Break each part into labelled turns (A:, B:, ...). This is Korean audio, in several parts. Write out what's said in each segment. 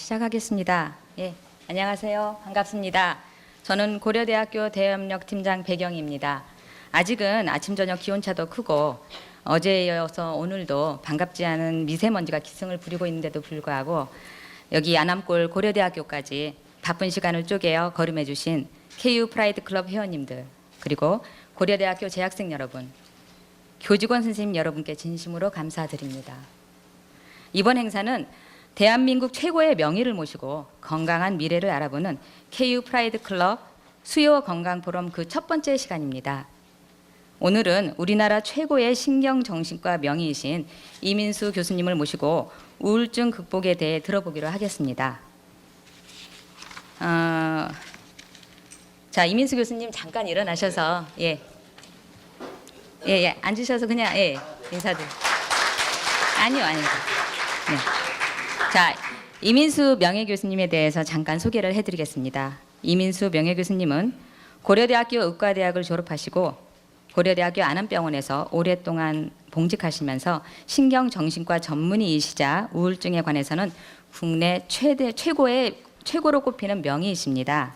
A: 시작하겠습니다. 예, 안녕하세요. 반갑습니다. 저는 고려대학교 대외협력팀장 배경입니다. 아직은 아침 저녁 기온차도 크고 어제에 이어서 오늘도 반갑지 않은 미세먼지가 기승을 부리고 있는데도 불구하고 여기 안암골 고려대학교까지 바쁜 시간을 쪼개어 걸음해 주신 KU 프라이드 클럽 회원님들, 그리고 고려대학교 재학생 여러분, 교직원 선생님 여러분께 진심으로 감사드립니다. 이번 행사는 대한민국 최고의 명의를 모시고 건강한 미래를 알아보는 KU 프라이드 클럽 수요 건강 포럼 그 첫 번째 시간입니다. 오늘은 우리나라 최고의 신경정신과 명의이신 이민수 교수님을 모시고 우울증 극복에 대해 들어보기로 하겠습니다. 자, 이민수 교수님 잠깐 일어나셔서 앉으셔서 그냥 인사드려. 아니요. 네. 자, 이민수 명예교수님에 대해서 잠깐 소개를 해드리겠습니다. 이민수 명예교수님은 고려대학교 의과대학을 졸업하시고 고려대학교 안암병원에서 오랫동안 봉직하시면서 신경정신과 전문의이시자 우울증에 관해서는 국내 최고로 꼽히는 명의이십니다.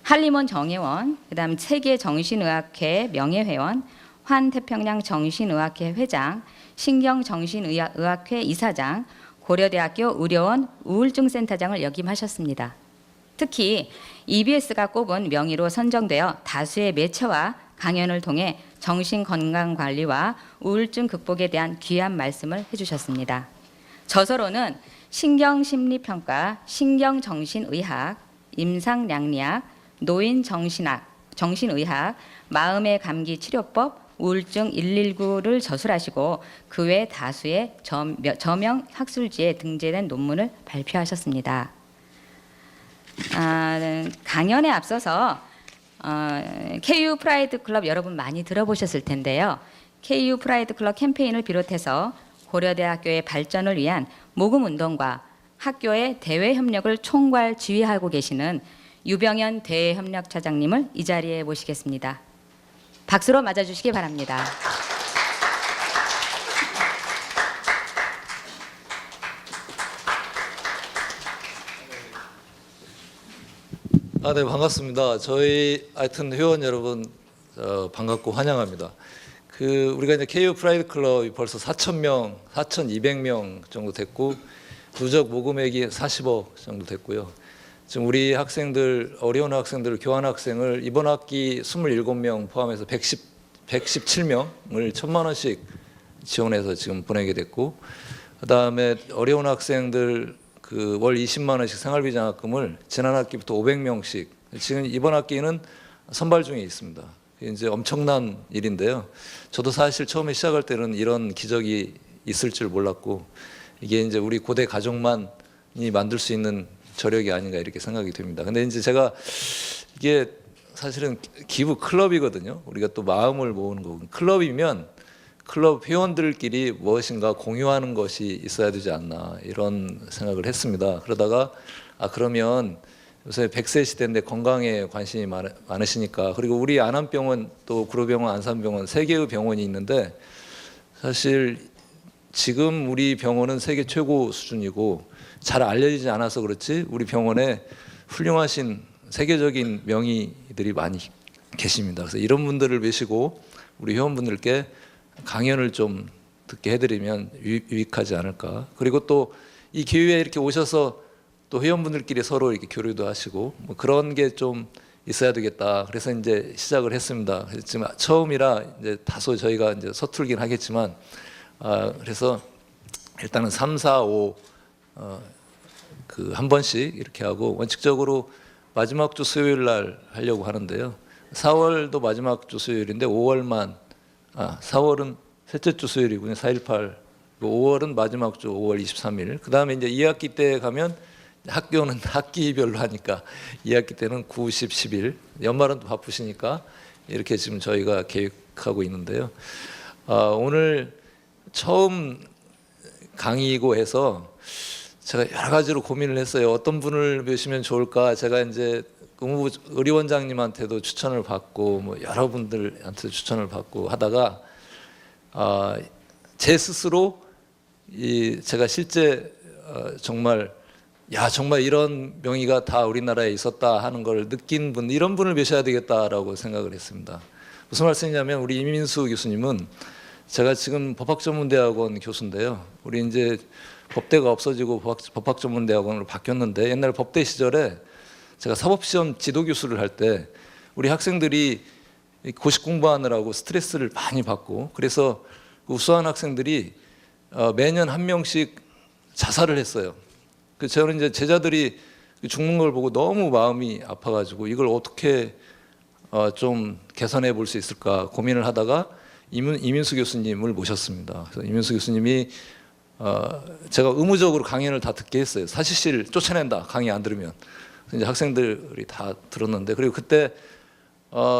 A: 한림원 정회원, 그다음 세계정신의학회 명예회원, 환태평양 정신의학회 회장, 신경정신의학회 이사장, 고려대학교 의료원 우울증센터장을 역임하셨습니다. 특히 EBS가 꼽은 명의로 선정되어 다수의 매체와 강연을 통해 정신건강관리와 우울증 극복에 대한 귀한 말씀을 해주셨습니다. 저서로는 신경심리평가, 신경정신의학, 임상량리학, 노인정신의학, 마음의 감기 치료법, 우울증 119를 저술하시고 그 외 다수의 저명 학술지에 등재된 논문을 발표하셨습니다. 강연에 앞서서 KU 프라이드 클럽 여러분 많이 들어보셨을 텐데요. KU 프라이드 클럽 캠페인을 비롯해서 고려대학교의 발전을 위한 모금운동과 학교의 대외협력을 총괄 지휘하고 계시는 유병현 대외협력차장님을 이 자리에 모시겠습니다. 박수로 맞아주시기 바랍니다.
B: 네, 반갑습니다. 저희 하여튼 회원 여러분 반갑고 환영합니다. 우리가 이제 KU 프라이드 클럽이 벌써 4,000명, 4,200명 정도 됐고 누적 모금액이 40억 정도 됐고요. 지금 우리 학생들, 어려운 학생들, 교환 학생을 이번 학기 27명 포함해서 117명을 1,000만 원씩 지원해서 지금 보내게 됐고, 그다음에 어려운 학생들 월 20만 원씩 생활비 장학금을 지난 학기부터 500명씩, 지금 이번 학기는 선발 중에 있습니다. 이제 엄청난 일인데요. 저도 사실 처음에 시작할 때는 이런 기적이 있을 줄 몰랐고, 이게 이제 우리 고대 가족만이 만들 수 있는 저력이 아닌가 이렇게 생각이 됩니다. 근데 이제 제가 이게 사실은 기부 클럽이거든요. 우리가 또 마음을 모으는 거고, 클럽이면 클럽 회원들끼리 무엇인가 공유하는 것이 있어야 되지 않나 이런 생각을 했습니다. 그러다가 그러면 요새 100세 시대인데 건강에 관심이 많으시니까, 그리고 우리 안암병원 또 구로병원, 안산병원 3개의 병원이 있는데, 사실 지금 우리 병원은 세계 최고 수준이고 잘 알려지지 않아서 그렇지 우리 병원에 훌륭하신 세계적인 명의들이 많이 계십니다. 그래서 이런 분들을 모시고 우리 회원분들께 강연을 좀 듣게 해드리면 유익하지 않을까. 그리고 또 이 기회에 이렇게 오셔서 또 회원분들끼리 서로 이렇게 교류도 하시고 뭐 그런 게 좀 있어야 되겠다. 그래서 이제 시작을 했습니다. 지금 처음이라 이제 다소 저희가 이제 서툴긴 하겠지만, 그래서 일단은 3, 4, 5 한 번씩 이렇게 하고, 원칙적으로 마지막 주 수요일 날 하려고 하는데요. 4월도 마지막 주 수요일인데 5월만 4월은 셋째 주 수요일이군요. 4.18. 5월은 마지막 주 5월 23일. 그 다음에 이제 2학기 때 가면 학교는 학기별로 하니까 2학기 때는 9, 10, 11. 연말은 또 바쁘시니까 이렇게 지금 저희가 계획하고 있는데요. 오늘 처음 강의이고 해서 제가 여러 가지로 고민을 했어요. 어떤 분을 모시면 좋을까. 제가 이제 의료원장님한테도 추천을 받고 뭐 여러분들한테 추천을 받고 하다가 제 스스로 제가 실제 정말 정말 이런 명의가 다 우리나라에 있었다 하는 걸 느낀 분, 이런 분을 모셔야 되겠다라고 생각을 했습니다. 무슨 말씀이냐면 우리 이민수 교수님은 제가 지금 법학전문대학원 교수인데요. 우리 이제 법대가 없어지고 법학전문대학원으로 바뀌었는데 옛날 법대 시절에 제가 사법시험 지도교수를 할 때 우리 학생들이 고시 공부하느라고 스트레스를 많이 받고 그래서 우수한 학생들이 매년 한 명씩 자살을 했어요. 저는 이제 제자들이 죽는 걸 보고 너무 마음이 아파가지고 이걸 어떻게 좀 개선해 볼 수 있을까 고민을 하다가 이민수 교수님을 모셨습니다. 그래서 이민수 교수님이 제가 의무적으로 강연을 다 듣게 했어요. 사실실 쫓아낸다, 강의 안 들으면. 이제 학생들이 다 들었는데, 그리고 그때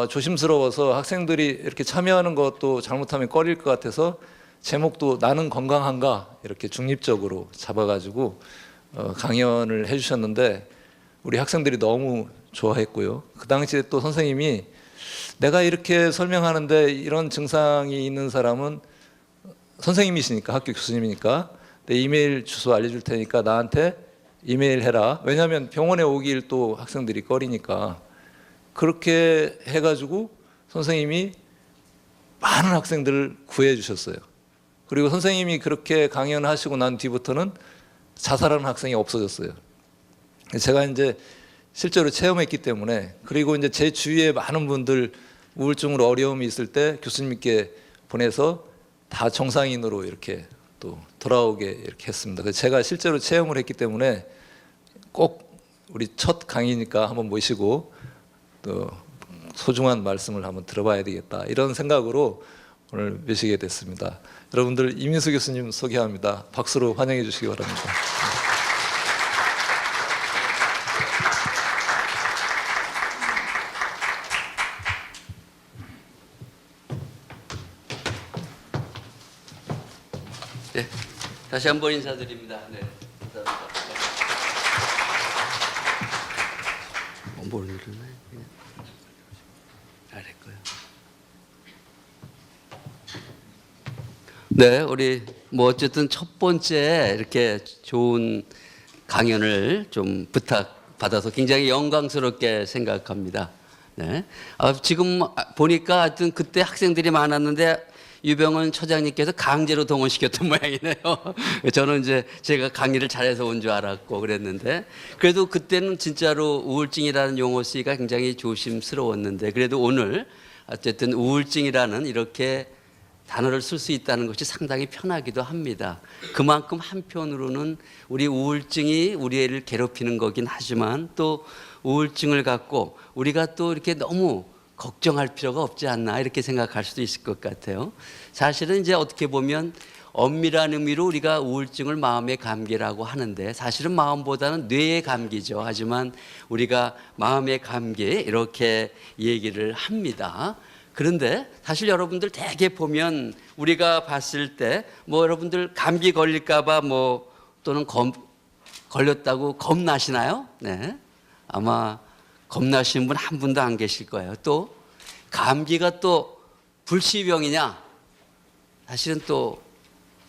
B: 조심스러워서 학생들이 이렇게 참여하는 것도 잘못하면 꺼릴 것 같아서 제목도 나는 건강한가 이렇게 중립적으로 잡아가지고 강연을 해주셨는데 우리 학생들이 너무 좋아했고요. 그 당시에 또 선생님이 내가 이렇게 설명하는데 이런 증상이 있는 사람은 선생님이시니까, 학교 교수님이니까 내 이메일 주소 알려줄 테니까 나한테 이메일 해라. 왜냐하면 병원에 오길 또 학생들이 꺼리니까. 그렇게 해가지고 선생님이 많은 학생들을 구해 주셨어요. 그리고 선생님이 그렇게 강연하시고 난 뒤부터는 자살하는 학생이 없어졌어요. 제가 이제 실제로 체험했기 때문에, 그리고 이제 제 주위에 많은 분들 우울증으로 어려움이 있을 때 교수님께 보내서 다 정상인으로 이렇게 또 돌아오게 이렇게 했습니다. 그래서 제가 실제로 체험을 했기 때문에 꼭 우리 첫 강의니까 한번 모시고 또 소중한 말씀을 한번 들어봐야 되겠다, 이런 생각으로 오늘 모시게 됐습니다. 여러분들 이민수 교수님 소개합니다. 박수로 환영해 주시기 바랍니다.
C: 네, 다시 한번 인사드립니다. 네, 감사합니다. 뭘 누르나요? 잘했고요. 네, 우리 뭐 어쨌든 첫 번째 이렇게 좋은 강연을 좀 부탁받아서 굉장히 영광스럽게 생각합니다. 네, 지금 보니까 하여튼 그때 학생들이 많았는데 유병헌 처장님께서 강제로 동원시켰던 모양이네요. 저는 이제 제가 강의를 잘해서 온 줄 알았고 그랬는데, 그래도 그때는 진짜로 우울증이라는 용어 쓰기가 굉장히 조심스러웠는데, 그래도 오늘 어쨌든 우울증이라는 이렇게 단어를 쓸 수 있다는 것이 상당히 편하기도 합니다. 그만큼 한편으로는 우리 우울증이 우리 애를 괴롭히는 거긴 하지만 또 우울증을 갖고 우리가 또 이렇게 너무 걱정할 필요가 없지 않나 이렇게 생각할 수도 있을 것 같아요. 사실은 이제 어떻게 보면 엄밀한 의미로 우리가 우울증을 마음의 감기라고 하는데 사실은 마음보다는 뇌의 감기죠. 하지만 우리가 마음의 감기 이렇게 얘기를 합니다. 그런데 사실 여러분들 대개 보면 우리가 봤을 때 뭐 여러분들 감기 걸릴까 봐 뭐 또는 걸렸다고 겁나시나요? 네. 아마 겁나시는 분 한 분도 안 계실 거예요. 또 감기가 또 불치병이냐? 사실은 또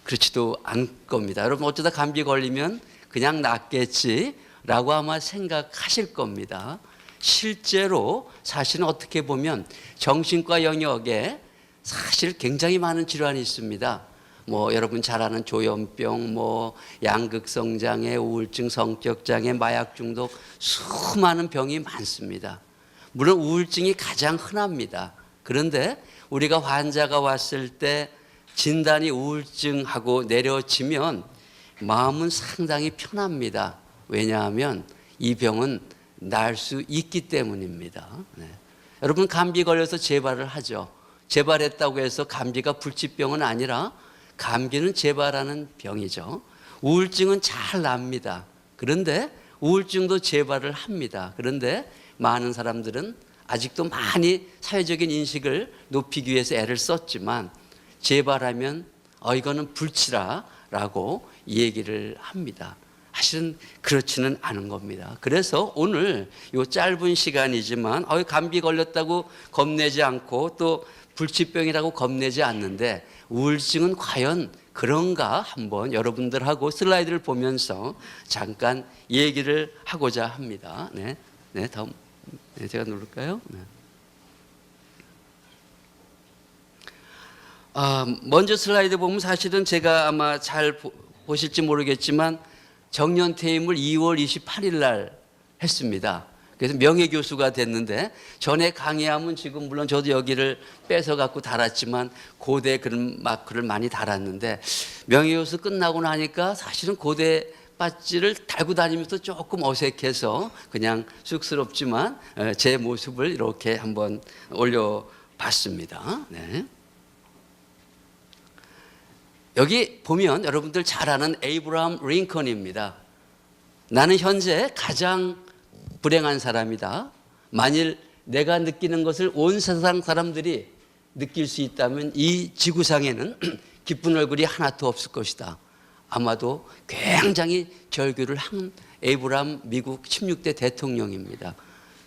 C: 그렇지도 않을 겁니다. 여러분 어쩌다 감기 걸리면 그냥 낫겠지라고 아마 생각하실 겁니다. 실제로 사실은 어떻게 보면 정신과 영역에 사실 굉장히 많은 질환이 있습니다. 뭐 여러분 잘 아는 조현병, 뭐 양극성장애, 우울증, 성격장애, 마약 중독, 수많은 병이 많습니다. 물론 우울증이 가장 흔합니다. 그런데 우리가 환자가 왔을 때 진단이 우울증하고 내려지면 마음은 상당히 편합니다. 왜냐하면 이 병은 날 수 있기 때문입니다. 네. 여러분 감기 걸려서 재발을 하죠. 재발했다고 해서 감기가 불치병은 아니라 감기는 재발하는 병이죠. 우울증은 잘 납니다. 그런데 우울증도 재발을 합니다. 그런데 많은 사람들은 아직도 많이 사회적인 인식을 높이기 위해서 애를 썼지만 재발하면 이거는 불치라라고 얘기를 합니다. 사실은 그렇지는 않은 겁니다. 그래서 오늘 이 짧은 시간이지만 감기 걸렸다고 겁내지 않고 또 불치병이라고 겁내지 않는데 우울증은 과연 그런가 한번 여러분들하고 슬라이드를 보면서 잠깐 얘기를 하고자 합니다. 네, 네 다음 네, 제가 누를까요? 네. 먼저 슬라이드 보면 사실은 제가 아마 잘 보실지 모르겠지만 정년 퇴임을 2월 28일 날 했습니다. 그래서 명예교수가 됐는데 전에 강의하면 지금 물론 저도 여기를 뺏어 갖고 달았지만 고대 그런 마크를 많이 달았는데 명예교수 끝나고 나니까 사실은 고대 배지를 달고 다니면서 조금 어색해서 그냥 쑥스럽지만 제 모습을 이렇게 한번 올려봤습니다. 네. 여기 보면 여러분들 잘 아는 에이브라함 링컨입니다. 나는 현재 가장 불행한 사람이다. 만일 내가 느끼는 것을 온 세상 사람들이 느낄 수 있다면 이 지구상에는 기쁜 얼굴이 하나도 없을 것이다. 아마도 굉장히 절규를 한 에이브라함 미국 16대 대통령입니다.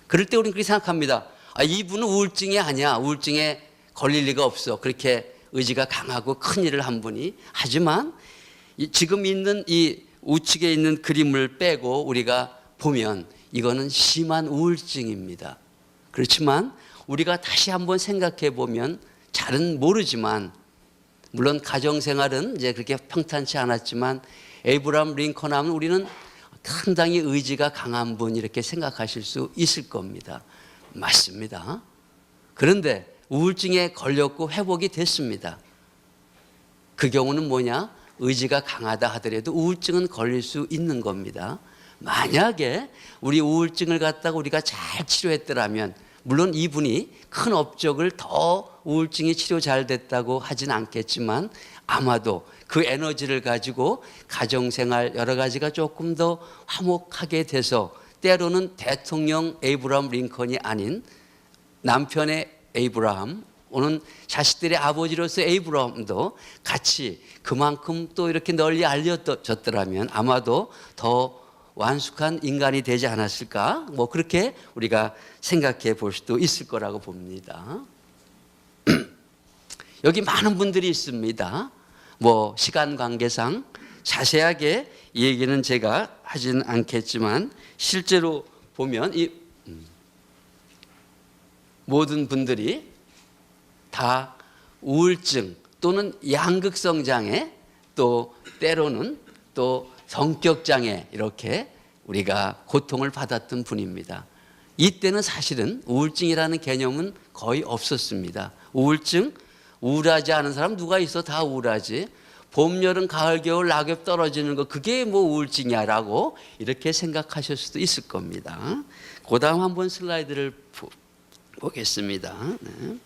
C: 그럴 때 우리는 그렇게 생각합니다. 이분은 우울증이 아니야. 우울증에 걸릴 리가 없어. 그렇게 의지가 강하고 큰 일을 한 분이. 하지만 지금 있는 이 우측에 있는 그림을 빼고 우리가 보면 이거는 심한 우울증입니다. 그렇지만 우리가 다시 한번 생각해 보면 잘은 모르지만 물론 가정생활은 이제 그렇게 평탄치 않았지만 에이브라함 링컨 하면 우리는 상당히 의지가 강한 분 이렇게 생각하실 수 있을 겁니다. 맞습니다. 그런데 우울증에 걸렸고 회복이 됐습니다. 그 경우는 뭐냐? 의지가 강하다 하더라도 우울증은 걸릴 수 있는 겁니다. 만약에 우리 우울증을 갖다가 우리가 잘 치료했더라면 물론 이분이 큰 업적을 더 우울증이 치료 잘 됐다고 하진 않겠지만 아마도 그 에너지를 가지고 가정생활 여러 가지가 조금 더 화목하게 돼서 때로는 대통령 에이브라함 링컨이 아닌 남편의 에이브라함 오는 자식들의 아버지로서 에이브라함도 같이 그만큼 또 이렇게 널리 알려졌더라면 아마도 더 완숙한 인간이 되지 않았을까? 뭐 그렇게 우리가 생각해 볼 수도 있을 거라고 봅니다. 여기 많은 분들이 있습니다. 뭐 시간 관계상 자세하게 얘기는 제가 하지는 않겠지만 실제로 보면 이 모든 분들이 다 우울증 또는 양극성장애 또 때로는 또 성격장애 이렇게 우리가 고통을 받았던 분입니다. 이때는 사실은 우울증이라는 개념은 거의 없었습니다. 우울증, 우울하지 않은 사람 누가 있어? 다 우울하지. 봄, 여름, 가을, 겨울 낙엽 떨어지는 거 그게 뭐 우울증이야라고 이렇게 생각하실 수도 있을 겁니다. 그 다음 한번 슬라이드를 보겠습니다. 네.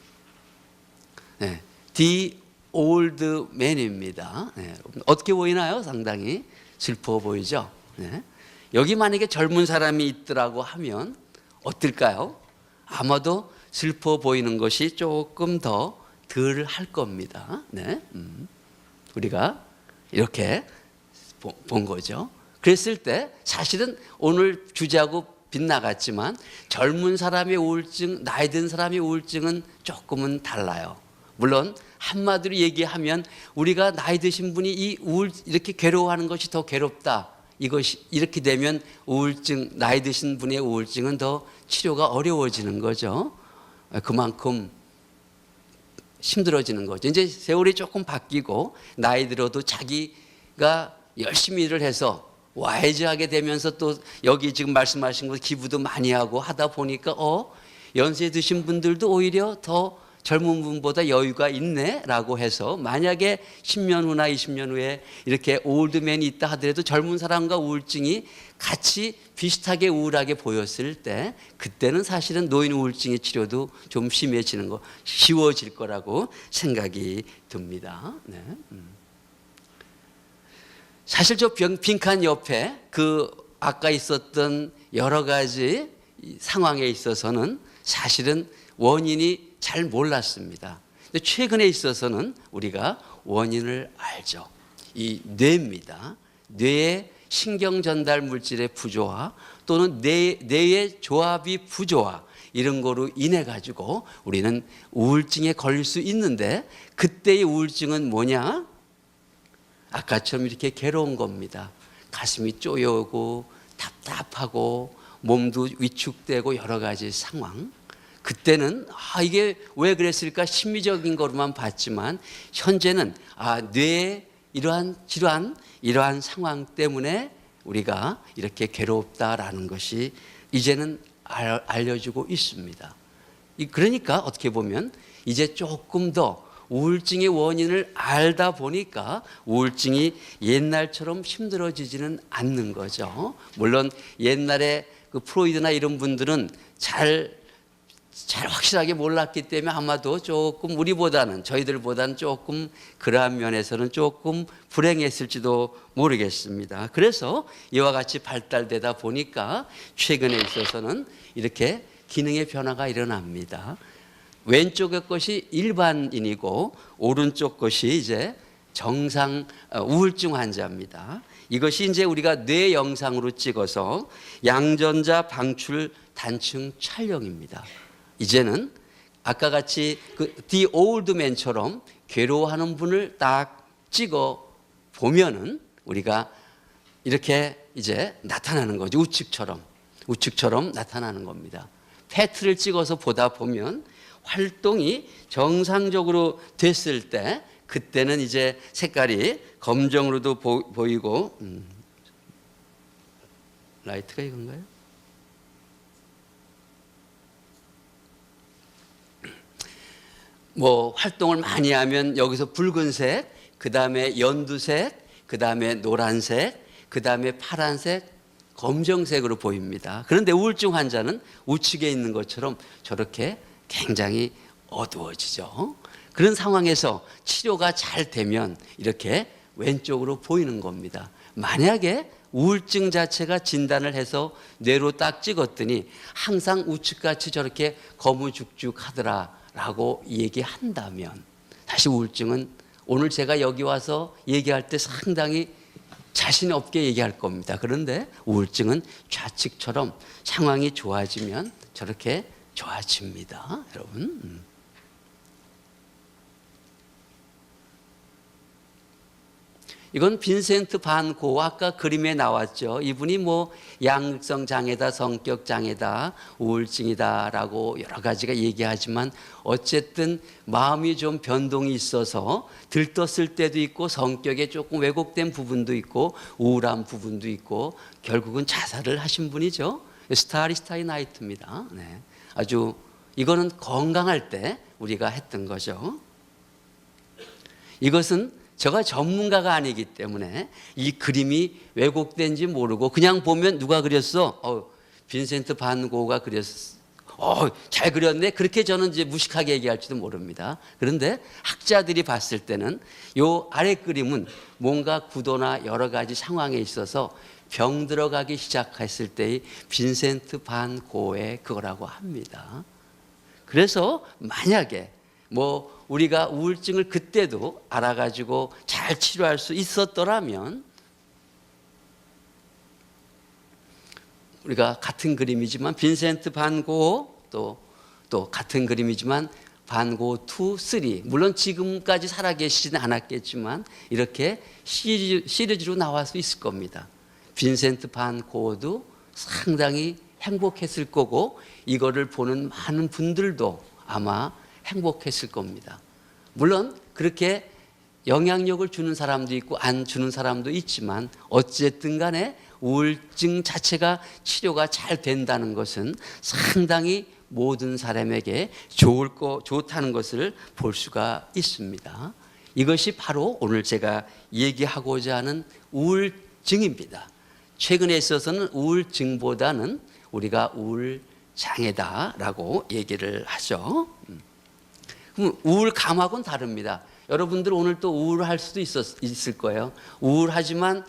C: 네. The Old Man입니다. 네. 어떻게 보이나요? 상당히 슬퍼 보이죠? 네. 여기 만약에 젊은 사람이 있더라고 하면 어떨까요? 아마도 슬퍼 보이는 것이 조금 더 덜 할 겁니다. 네. 우리가 이렇게 본 거죠. 그랬을 때 사실은 오늘 주제하고 빗나갔지만 젊은 사람의 우울증, 나이 든 사람의 우울증은 조금은 달라요. 물론 한마디로 얘기하면 우리가 나이 드신 분이 이렇게 괴로워하는 것이 더 괴롭다. 이것이 이렇게 되면 우울증, 나이 드신 분의 우울증은 더 치료가 어려워지는 거죠. 그만큼 힘들어지는 거죠. 이제 세월이 조금 바뀌고 나이 들어도 자기가 열심히 일을 해서 와이즈하게 되면서 또 여기 지금 말씀하신 것 기부도 많이 하고 하다 보니까 연세 드신 분들도 오히려 더 젊은 분보다 여유가 있네라고 해서 만약에 10년 후나 20년 후에 이렇게 올드맨이 있다 하더라도 젊은 사람과 우울증이 같이 비슷하게 우울하게 보였을 때 그때는 사실은 노인 우울증의 치료도 좀 심해지는 거 쉬워질 거라고 생각이 듭니다. 네. 사실 저 빈칸 옆에 그 아까 있었던 여러 가지 상황에 있어서는 사실은 원인이 잘 몰랐습니다. 근데 최근에 있어서는 우리가 원인을 알죠. 이 뇌입니다. 뇌의 신경 전달 물질의 부조화 또는 뇌의 조합이 부조화 이런 거로 인해 가지고 우리는 우울증에 걸릴 수 있는데 그때의 우울증은 뭐냐? 아까처럼 이렇게 괴로운 겁니다. 가슴이 쪼여오고 답답하고 몸도 위축되고 여러 가지 상황. 그때는 이게 왜 그랬을까 심리적인 거로만 봤지만 현재는 뇌의 이러한 질환, 이러한 상황 때문에 우리가 이렇게 괴롭다라는 것이 이제는 알려주고 있습니다. 그러니까 어떻게 보면 이제 조금 더 우울증의 원인을 알다 보니까 우울증이 옛날처럼 힘들어지지는 않는 거죠. 물론 옛날에 그 프로이드나 이런 분들은 잘 확실하게 몰랐기 때문에 아마도 조금 우리보다는 저희들보다는 조금 그러한 면에서는 조금 불행했을지도 모르겠습니다. 그래서 이와 같이 발달되다 보니까 최근에 있어서는 이렇게 기능의 변화가 일어납니다. 왼쪽의 것이 일반인이고 오른쪽 것이 이제 정상 우울증 환자입니다. 이것이 이제 우리가 뇌 영상으로 찍어서 양전자 방출 단층 촬영입니다. 이제는 아까 같이 그 The Old Man처럼 괴로워하는 분을 딱 찍어 보면은 우리가 이렇게 이제 나타나는 거죠. 우측처럼 나타나는 겁니다. 패트를 찍어서 보다 보면 활동이 정상적으로 됐을 때 그때는 이제 색깔이 검정으로도 보이고 라이트가 이건가요? 뭐 활동을 많이 하면 여기서 붉은색, 그 다음에 연두색, 그 다음에 노란색, 그 다음에 파란색, 검정색으로 보입니다. 그런데 우울증 환자는 우측에 있는 것처럼 저렇게 굉장히 어두워지죠. 그런 상황에서 치료가 잘 되면 이렇게 왼쪽으로 보이는 겁니다. 만약에 우울증 자체가 진단을 해서 뇌로 딱 찍었더니 항상 우측같이 저렇게 거무죽죽하더라라고 얘기한다면 사실 우울증은 오늘 제가 여기 와서 얘기할 때 상당히 자신 없게 얘기할 겁니다. 그런데 우울증은 좌측처럼 상황이 좋아지면 저렇게 좋아집니다. 여러분. 이건 빈센트 반 고 아까 그림에 나왔죠. 이분이 뭐 양극성 장애다, 성격 장애다, 우울증이다라고 여러 가지가 얘기하지만 어쨌든 마음이 좀 변동이 있어서 들떴을 때도 있고 성격에 조금 왜곡된 부분도 있고 우울한 부분도 있고 결국은 자살을 하신 분이죠. 스타리 나이트입니다. 네. 아주 이거는 건강할 때 우리가 했던 거죠. 이것은 제가 전문가가 아니기 때문에 이 그림이 왜곡된지 모르고 그냥 보면 누가 그렸어? 빈센트 반 고가 그렸어. 잘 그렸네. 그렇게 저는 이제 무식하게 얘기할지도 모릅니다. 그런데 학자들이 봤을 때는 요 아래 그림은 뭔가 구도나 여러 가지 상황에 있어서 병 들어가기 시작했을 때의 빈센트 반 고의 그거라고 합니다. 그래서 만약에 뭐 우리가 우울증을 그때도 알아가지고 잘 치료할 수 있었더라면 우리가 같은 그림이지만 빈센트 반 고 또 같은 그림이지만 반 고 2, 3 물론 지금까지 살아계시지는 않았겠지만 이렇게 시리즈로 나올 수 있을 겁니다. 빈센트 반 고도 상당히 행복했을 거고 이거를 보는 많은 분들도 아마 행복했을 겁니다. 물론 그렇게 영향력을 주는 사람도 있고 안 주는 사람도 있지만 어쨌든 간에 우울증 자체가 치료가 잘 된다는 것은 상당히 모든 사람에게 좋다는 것을 볼 수가 있습니다. 이것이 바로 오늘 제가 얘기하고자 하는 우울증입니다. 최근에 있어서는 우울증보다는 우리가 우울장애다라고 얘기를 하죠. 그럼 우울감하고는 다릅니다. 여러분들 오늘 또 우울할 수도 있을 거예요. 우울하지만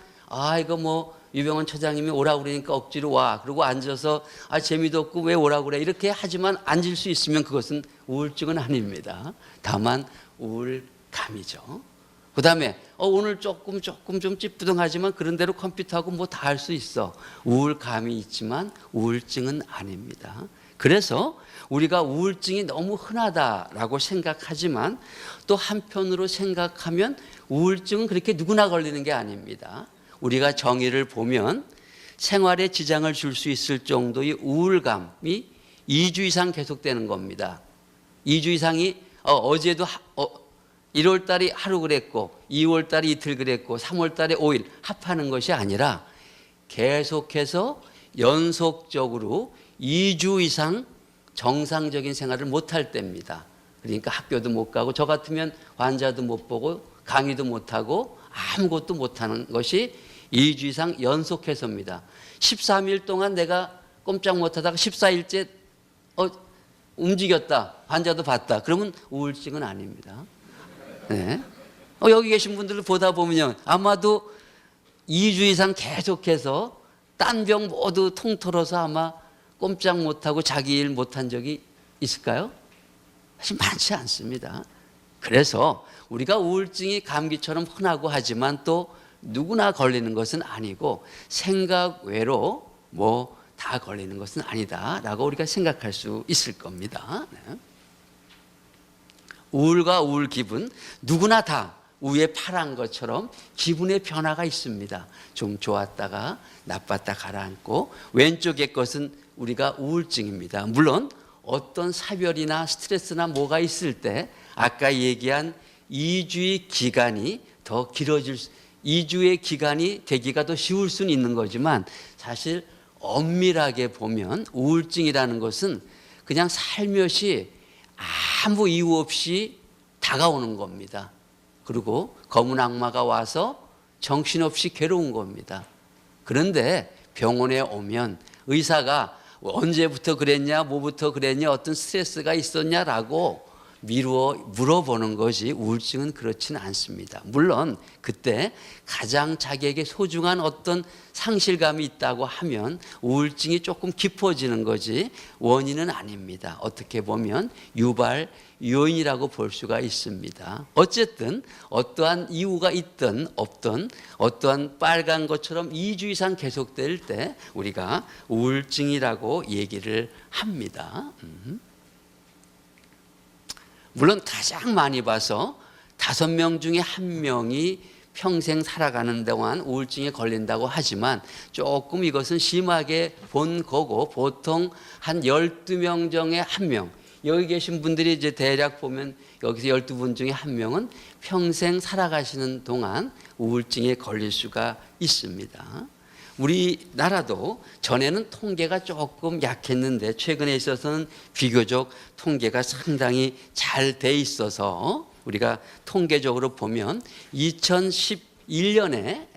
C: 이거 뭐 유병원 처장님이 오라고 그러니까 억지로 와. 그리고 앉아서 재미도 없고 왜 오라고 그래. 이렇게 하지만 앉을 수 있으면 그것은 우울증은 아닙니다. 다만 우울감이죠. 그 다음에 오늘 조금 좀 찌뿌둥하지만 그런 대로 컴퓨터하고 뭐 다 할 수 있어. 우울감이 있지만 우울증은 아닙니다. 그래서 우리가 우울증이 너무 흔하다라고 생각하지만 또 한편으로 생각하면 우울증은 그렇게 누구나 걸리는 게 아닙니다. 우리가 정의를 보면 생활에 지장을 줄 수 있을 정도의 우울감이 2주 이상 계속되는 겁니다. 2주 이상이 어제도 1월 달이 하루 그랬고 2월 달이 이틀 그랬고 3월 달에 5일 합하는 것이 아니라 계속해서 연속적으로 2주 이상 정상적인 생활을 못할 때입니다. 그러니까 학교도 못 가고 저 같으면 환자도 못 보고 강의도 못하고 아무것도 못하는 것이 2주 이상 연속해서입니다. 13일 동안 내가 꼼짝 못하다가 14일째 움직였다. 환자도 봤다. 그러면 우울증은 아닙니다. 네. 여기 계신 분들을 보다 보면요. 아마도 2주 이상 계속해서 딴 병 모두 통틀어서 아마 꼼짝 못하고 자기 일 못한 적이 있을까요? 사실 많지 않습니다. 그래서 우리가 우울증이 감기처럼 흔하고 하지만 또 누구나 걸리는 것은 아니고 생각 외로 뭐 다 걸리는 것은 아니다라고 우리가 생각할 수 있을 겁니다. 네. 우울과 우울 기분 누구나 다 위에 파란 것처럼 기분의 변화가 있습니다. 좀 좋았다가 나빴다 가라앉고 왼쪽의 것은 우리가 우울증입니다. 물론 어떤 사별이나 스트레스나 뭐가 있을 때 아까 얘기한 2주의 기간이 더 길어질 2주의 기간이 되기가 더 쉬울 수는 있는 거지만 사실 엄밀하게 보면 우울증이라는 것은 그냥 살며시 아무 이유 없이 다가오는 겁니다. 그리고 검은 악마가 와서 정신없이 괴로운 겁니다. 그런데 병원에 오면 의사가 언제부터 그랬냐, 뭐부터 그랬냐, 어떤 스트레스가 있었냐라고 미루어 물어보는 것이 우울증은 그렇지는 않습니다. 물론 그때 가장 자기에게 소중한 어떤 상실감이 있다고 하면 우울증이 조금 깊어지는 거지 원인은 아닙니다. 어떻게 보면 유발 요인이라고 볼 수가 있습니다. 어쨌든 어떠한 이유가 있든 없든 어떠한 빨간 것처럼 2주 이상 계속될 때 우리가 우울증이라고 얘기를 합니다. 물론 가장 많이 봐서 5명 중에 1명이 평생 살아가는 동안 우울증에 걸린다고 하지만 조금 이것은 심하게 본 거고 보통 한 12명 중에 1명 여기 계신 분들이 이제 대략 보면 여기서 12분 중에 1명은 평생 살아가시는 동안 우울증에 걸릴 수가 있습니다. 우리나라도 전에는 통계가 조금 약했는데 최근에 있어서는 비교적 통계가 상당히 잘 돼 있어서 우리가 통계적으로 보면 2011년에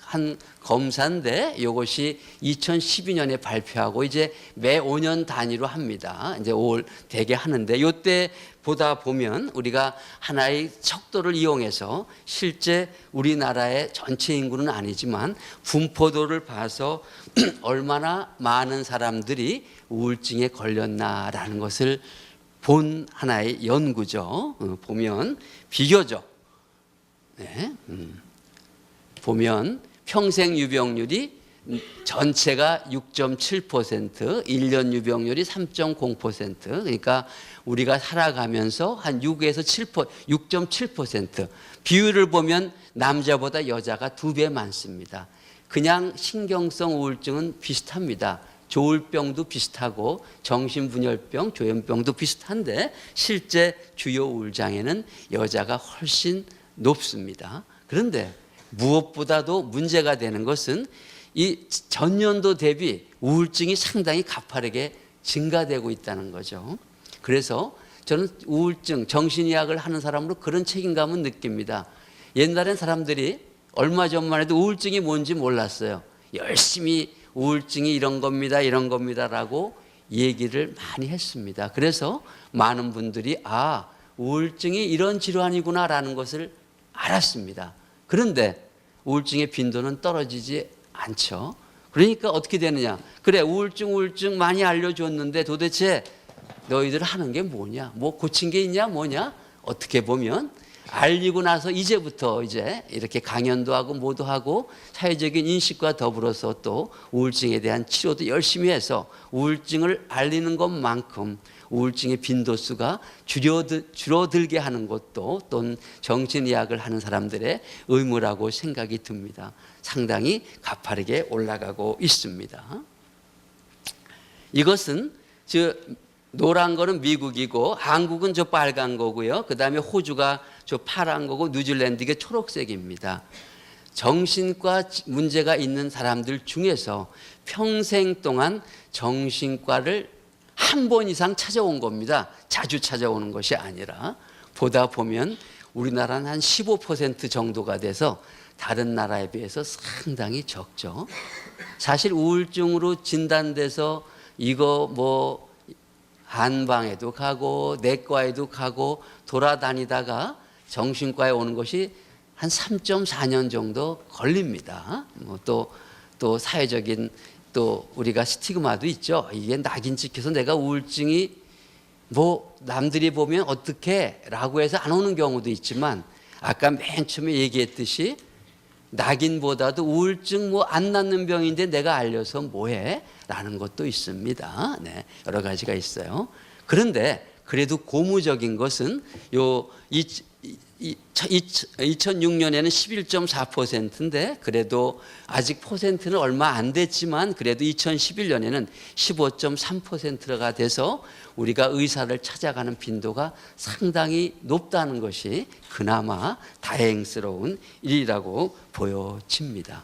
C: 한 검사인데 이것이 2012년에 발표하고 이제 매 5년 단위로 합니다. 이제 5월 대개 하는데 이때 보다 보면 우리가 하나의 척도를 이용해서 실제 우리나라의 전체 인구는 아니지만 분포도를 봐서 얼마나 많은 사람들이 우울증에 걸렸나라는 것을 본 하나의 연구죠. 보면 비교적 보면 평생 유병률이 전체가 6.7%, 1년 유병률이 3.0%. 그러니까 우리가 살아가면서 한 6에서 6.7%. 비율을 보면 남자보다 여자가 2배 많습니다. 그냥 신경성 우울증은 비슷합니다. 조울병도 비슷하고 정신분열병, 조현병도 비슷한데 실제 주요 우울장애는 여자가 훨씬 높습니다. 그런데 무엇보다도 문제가 되는 것은 이 전년도 대비 우울증이 상당히 가파르게 증가되고 있다는 거죠. 그래서 저는 우울증, 정신의학을 하는 사람으로 그런 책임감은 느낍니다. 옛날엔 사람들이 얼마 전만 해도 우울증이 뭔지 몰랐어요. 열심히 우울증이 이런 겁니다라고 얘기를 많이 했습니다. 그래서 많은 분들이 우울증이 이런 질환이구나라는 것을 알았습니다. 그런데 우울증의 빈도는 떨어지지 않죠. 그러니까 어떻게 되느냐. 그래 우울증 많이 알려줬는데 도대체 너희들 하는 게 뭐냐. 뭐 고친 게 있냐 뭐냐. 어떻게 보면 알리고 나서 이제부터 이제 이렇게 강연도 하고 뭐도 하고 사회적인 인식과 더불어서 또 우울증에 대한 치료도 열심히 해서 우울증을 알리는 것만큼 우울증의 빈도수가 줄어들게 하는 것도 또는 정신의학을 하는 사람들의 의무라고 생각이 듭니다. 상당히 가파르게 올라가고 있습니다. 이것은 노란 거는 미국이고 한국은 저 빨간 거고요. 그 다음에 호주가 저 파란 거고 뉴질랜드가 초록색입니다. 정신과 문제가 있는 사람들 중에서 평생 동안 정신과를 한 번 이상 찾아온 겁니다. 자주 찾아오는 것이 아니라 보다 보면 우리나라는 한 15% 정도가 돼서 다른 나라에 비해서 상당히 적죠. 사실 우울증으로 진단돼서 이거 뭐 한방에도 가고 내과에도 가고 돌아다니다가 정신과에 오는 것이 한 3.4년 정도 걸립니다. 뭐 또 사회적인 또 우리가 스티그마도 있죠. 이게 낙인 찍혀서 내가 우울증이 뭐 남들이 보면 어떻게 라고 해서 안 오는 경우도 있지만 아까 맨 처음에 얘기했듯이 낙인보다도 우울증 뭐 안 낫는 병인데 내가 알려서 뭐해? 라는 것도 있습니다. 네, 여러 가지가 있어요. 그런데 그래도 고무적인 것은 2006년에는 11.4%인데 그래도 아직 퍼센트는 얼마 안 됐지만 그래도 2011년에는 15.3%가 돼서 우리가 의사를 찾아가는 빈도가 상당히 높다는 것이 그나마 다행스러운 일이라고 보여집니다.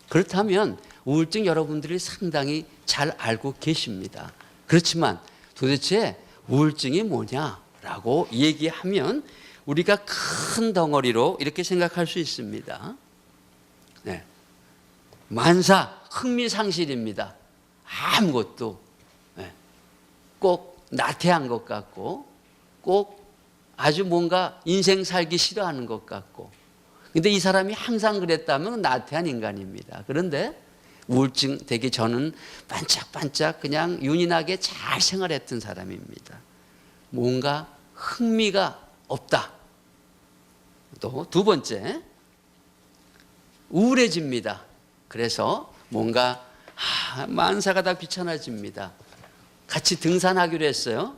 C: 그렇다면 우울증 여러분들이 상당히 잘 알고 계십니다. 그렇지만 도대체 우울증이 뭐냐라고 얘기하면 우리가 큰 덩어리로 이렇게 생각할 수 있습니다. 네. 만사 흥미상실입니다. 아무것도 꼭 나태한 것 같고 꼭 아주 뭔가 인생 살기 싫어하는 것 같고 근데 이 사람이 항상 그랬다면 나태한 인간입니다. 그런데 우울증 되기 전은 반짝반짝 그냥 윤인하게 잘 생활했던 사람입니다. 뭔가 흥미가 없다. 또 두 번째, 우울해집니다. 그래서 뭔가 만사가 다 귀찮아집니다. 같이 등산하기로 했어요.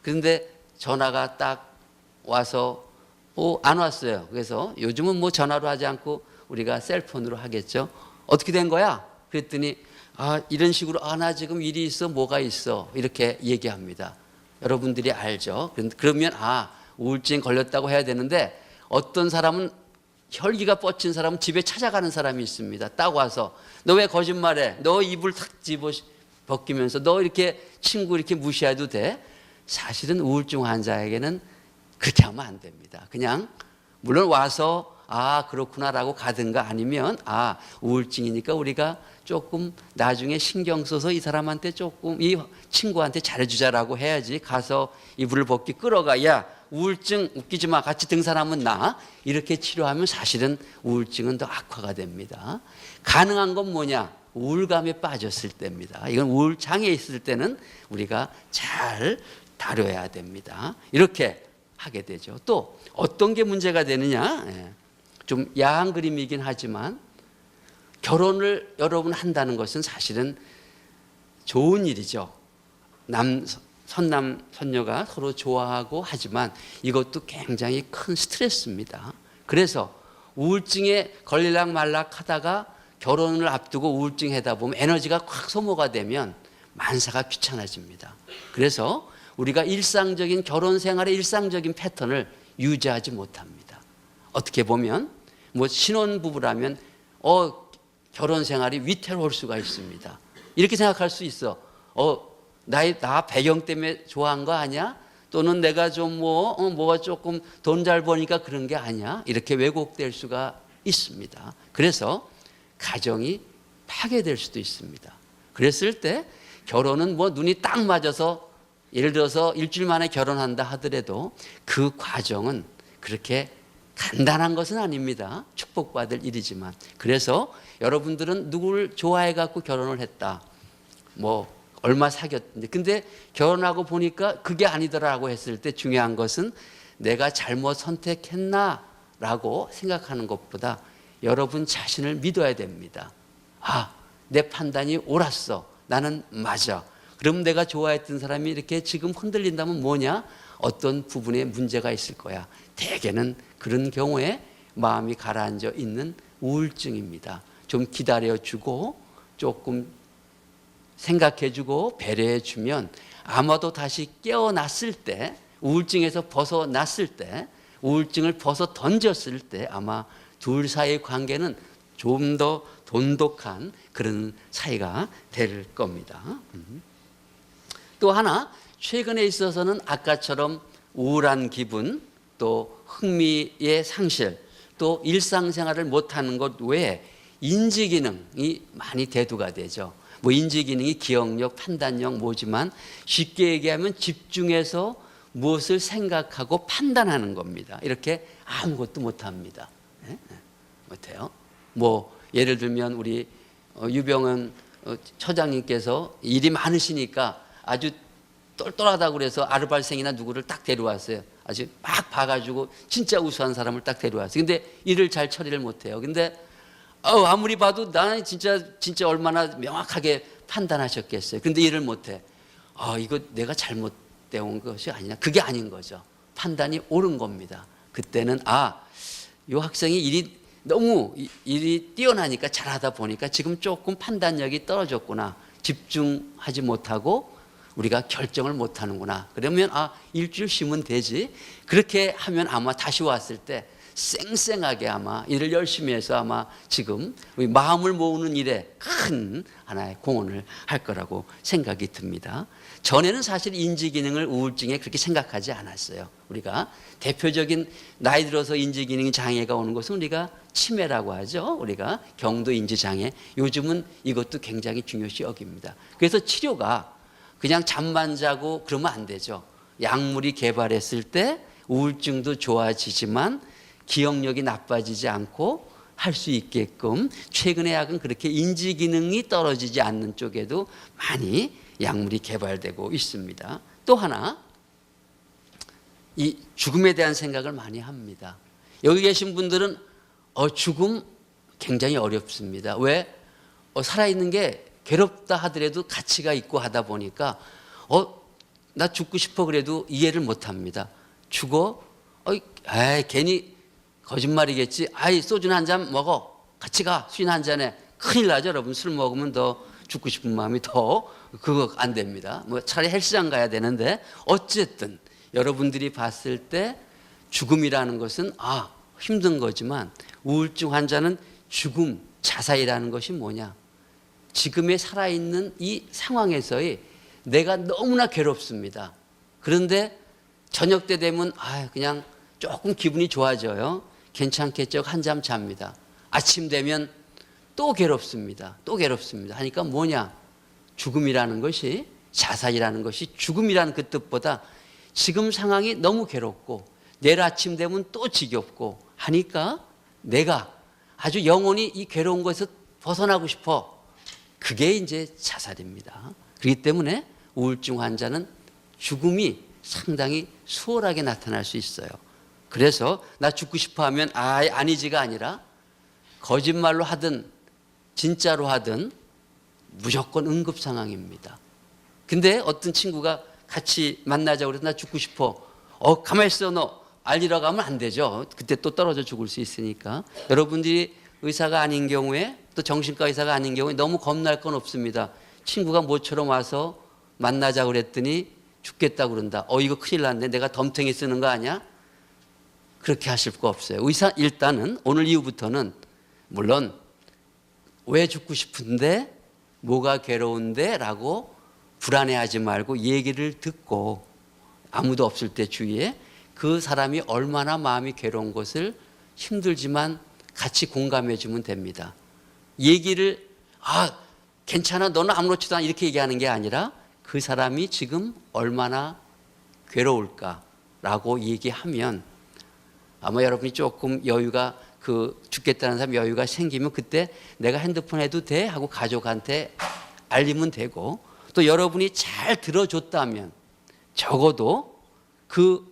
C: 그런데 전화가 딱 와서 안 왔어요. 그래서 요즘은 뭐 전화로 하지 않고 우리가 셀폰으로 하겠죠. 어떻게 된 거야? 그랬더니 이런 식으로 나 지금 일이 있어 뭐가 있어 이렇게 얘기합니다. 여러분들이 알죠. 그러면 우울증 걸렸다고 해야 되는데 어떤 사람은 혈기가 뻗친 사람은 집에 찾아가는 사람이 있습니다. 딱 와서 너 왜 거짓말해? 너 이불 탁 벗기면서 너 이렇게 친구 이렇게 무시해도 돼? 사실은 우울증 환자에게는 그렇게 하면 안 됩니다. 그냥 물론 와서 그렇구나라고 가든가 아니면 우울증이니까 우리가 조금 나중에 신경 써서 이 사람한테 조금 이 친구한테 잘해주자라고 해야지 가서 이불을 벗기 끌어가 야 우울증 웃기지 마 같이 등산하면 이렇게 치료하면 사실은 우울증은 더 악화가 됩니다. 가능한 건 뭐냐? 우울감에 빠졌을 때입니다. 이건 우울장애 있을 때는 우리가 잘 다뤄야 됩니다. 이렇게 하게 되죠. 또 어떤 게 문제가 되느냐? 좀 야한 그림이긴 하지만 결혼을 여러분 한다는 것은 사실은 좋은 일이죠. 선남 선녀가 서로 좋아하고 하지만 이것도 굉장히 큰 스트레스입니다. 그래서 우울증에 걸릴락 말락 하다가 결혼을 앞두고 우울증하다 보면 에너지가 확 소모가 되면 만사가 귀찮아집니다. 그래서 우리가 일상적인 결혼 생활의 일상적인 패턴을 유지하지 못합니다. 어떻게 보면 뭐 신혼부부라면 결혼 생활이 위태로울 수가 있습니다. 이렇게 생각할 수 있어. 나 배경 때문에 좋아한 거 아니야? 또는 내가 좀 뭐가 조금 돈 잘 버니까 그런 게 아니야? 이렇게 왜곡될 수가 있습니다. 그래서 가정이 파괴될 수도 있습니다. 그랬을 때 결혼은 뭐 눈이 딱 맞아서 예를 들어서 일주일 만에 결혼한다 하더라도 그 과정은 그렇게 간단한 것은 아닙니다. 축복받을 일이지만. 그래서 여러분들은 누구를 좋아해 갖고 결혼을 했다. 뭐 얼마 사귀었는데 근데 결혼하고 보니까 그게 아니더라고 했을 때 중요한 것은 내가 잘못 선택했나라고 생각하는 것보다 여러분 자신을 믿어야 됩니다. 내 판단이 옳았어. 나는 맞아. 그럼 내가 좋아했던 사람이 이렇게 지금 흔들린다면 뭐냐? 어떤 부분에 문제가 있을 거야. 대개는 그런 경우에 마음이 가라앉아 있는 우울증입니다. 좀 기다려주고 조금 생각해주고 배려해주면 아마도 다시 깨어났을 때, 우울증에서 벗어났을 때, 우울증을 벗어 던졌을 때 아마 둘 사이의 관계는 좀 더 돈독한 그런 사이가 될 겁니다. 또 하나, 최근에 있어서는 아까처럼 우울한 기분, 또 흥미의 상실, 또 일상생활을 못하는 것 외에 인지기능이 많이 대두가 되죠. 뭐 인지기능이 기억력, 판단력 뭐지만 쉽게 얘기하면 집중해서 무엇을 생각하고 판단하는 겁니다. 이렇게 아무것도 못합니다. 네? 못해요. 뭐 예를 들면 우리 유병은 처장님께서 일이 많으시니까 아주 똘똘하다고 그래서 아르바이트생이나 누구를 딱 데려왔어요. 아주 막 봐가지고 진짜 우수한 사람을 딱 데려왔어요. 근데 일을 잘 처리를 못해요. 근데 아무리 봐도 나는 진짜 얼마나 명확하게 판단하셨겠어요. 근데 일을 못해. 이거 내가 잘못된 것이 아니냐. 그게 아닌 거죠. 판단이 옳은 겁니다. 그때는 이 학생이 너무 일이 뛰어나니까 잘하다 보니까 지금 조금 판단력이 떨어졌구나. 집중하지 못하고 우리가 결정을 못하는구나. 그러면 일주일 쉬면 되지. 그렇게 하면 아마 다시 왔을 때 쌩쌩하게 아마 일을 열심히 해서 아마 지금 우리 마음을 모으는 일에 큰 하나의 공헌을 할 거라고 생각이 듭니다. 전에는 사실 인지기능을 우울증에 그렇게 생각하지 않았어요. 우리가 대표적인 나이 들어서 인지기능 장애가 오는 것은 우리가 치매라고 하죠. 우리가 경도인지장애. 요즘은 이것도 굉장히 중요시 여깁니다. 그래서 치료가 그냥 잠만 자고 그러면 안 되죠. 약물이 개발했을 때 우울증도 좋아지지만 기억력이 나빠지지 않고 할 수 있게끔 최근의 약은 그렇게 인지기능이 떨어지지 않는 쪽에도 많이 약물이 개발되고 있습니다. 또 하나, 이 죽음에 대한 생각을 많이 합니다. 여기 계신 분들은 죽음 굉장히 어렵습니다. 왜? 살아있는 게 괴롭다 하더라도 가치가 있고 하다 보니까 나 죽고 싶어 그래도 이해를 못합니다. 죽어? 괜히 거짓말이겠지. 소주나 한 잔 먹어. 같이 가. 술 한 잔에. 큰일 나죠. 여러분 술 먹으면 더 죽고 싶은 마음이 그거 안 됩니다. 뭐 차라리 헬스장 가야 되는데 어쨌든 여러분들이 봤을 때 죽음이라는 것은 힘든 거지만 우울증 환자는 죽음, 자살이라는 것이 뭐냐. 지금의 살아있는 이 상황에서의 내가 너무나 괴롭습니다. 그런데 저녁 때 되면 그냥 조금 기분이 좋아져요. 괜찮겠죠. 한잠 잡니다. 아침 되면 또 괴롭습니다. 또 괴롭습니다. 하니까 뭐냐. 죽음이라는 것이, 자살이라는 것이 죽음이라는 그 뜻보다 지금 상황이 너무 괴롭고 내일 아침 되면 또 지겹고 하니까 내가 아주 영원히 이 괴로운 것에서 벗어나고 싶어. 그게 이제 자살입니다. 그렇기 때문에 우울증 환자는 죽음이 상당히 수월하게 나타날 수 있어요. 그래서 나 죽고 싶어 하면 아니지가 아니라 거짓말로 하든 진짜로 하든 무조건 응급 상황입니다. 근데 어떤 친구가 같이 만나자고 그래서 나 죽고 싶어. 가만히 있어 너. 알리러 가면 안 되죠. 그때 또 떨어져 죽을 수 있으니까. 여러분들이 의사가 아닌 경우에 또 정신과 의사가 아닌 경우에 너무 겁날 건 없습니다. 친구가 모처럼 와서 만나자고 그랬더니 죽겠다고 그런다. 이거 큰일 났네. 내가 덤탱이 쓰는 거 아니야? 그렇게 하실 거 없어요. 의사 일단은 오늘 이후부터는 물론 왜 죽고 싶은데 뭐가 괴로운데 라고 불안해하지 말고 얘기를 듣고 아무도 없을 때 주위에 그 사람이 얼마나 마음이 괴로운 것을 힘들지만 같이 공감해 주면 됩니다. 얘기를 괜찮아 너는 아무렇지도 않아 이렇게 얘기하는 게 아니라 그 사람이 지금 얼마나 괴로울까라고 얘기하면 아마 여러분이 조금 여유가 죽겠다는 사람 여유가 생기면 그때 내가 핸드폰 해도 돼? 하고 가족한테 알리면 되고 또 여러분이 잘 들어줬다면 적어도 그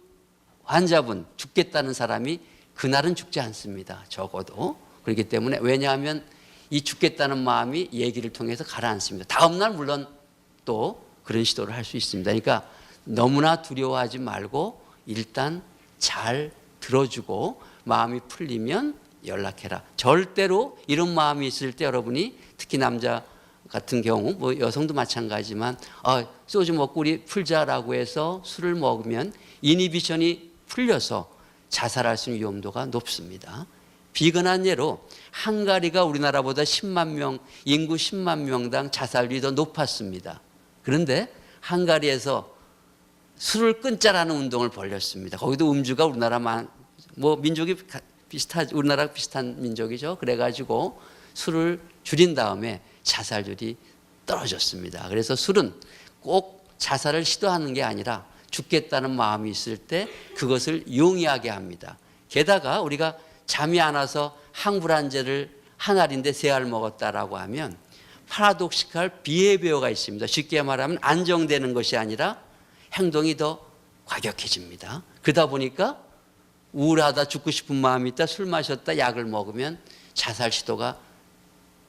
C: 환자분 죽겠다는 사람이 그날은 죽지 않습니다. 적어도. 그렇기 때문에 왜냐하면 이 죽겠다는 마음이 얘기를 통해서 가라앉습니다. 다음 날 물론 또 그런 시도를 할 수 있습니다. 그러니까 너무나 두려워하지 말고 일단 잘 들어주고 마음이 풀리면 연락해라. 절대로 이런 마음이 있을 때 여러분이 특히 남자 같은 경우 뭐 여성도 마찬가지지만 소주 먹고 우리 풀자라고 해서 술을 먹으면 이니비션이 풀려서 자살할 수 있는 위험도가 높습니다. 비근한 예로 헝가리가 우리나라보다 10만 명, 인구 10만 명당 자살률이 더 높았습니다. 그런데 헝가리에서 술을 끊자라는 운동을 벌였습니다. 거기도 음주가 우리나라만 뭐 민족이 우리나라 비슷한 민족이죠. 그래가지고 술을 줄인 다음에 자살률이 떨어졌습니다. 그래서 술은 꼭 자살을 시도하는 게 아니라 죽겠다는 마음이 있을 때 그것을 용이하게 합니다. 게다가 우리가 잠이 안 와서 항불안제를 한 알인데 세 알 먹었다라고 하면 파라독시칼 비헤비어가 있습니다. 쉽게 말하면 안정되는 것이 아니라 행동이 더 과격해집니다. 그러다 보니까 우울하다 죽고 싶은 마음이 있다 술 마셨다 약을 먹으면 자살 시도가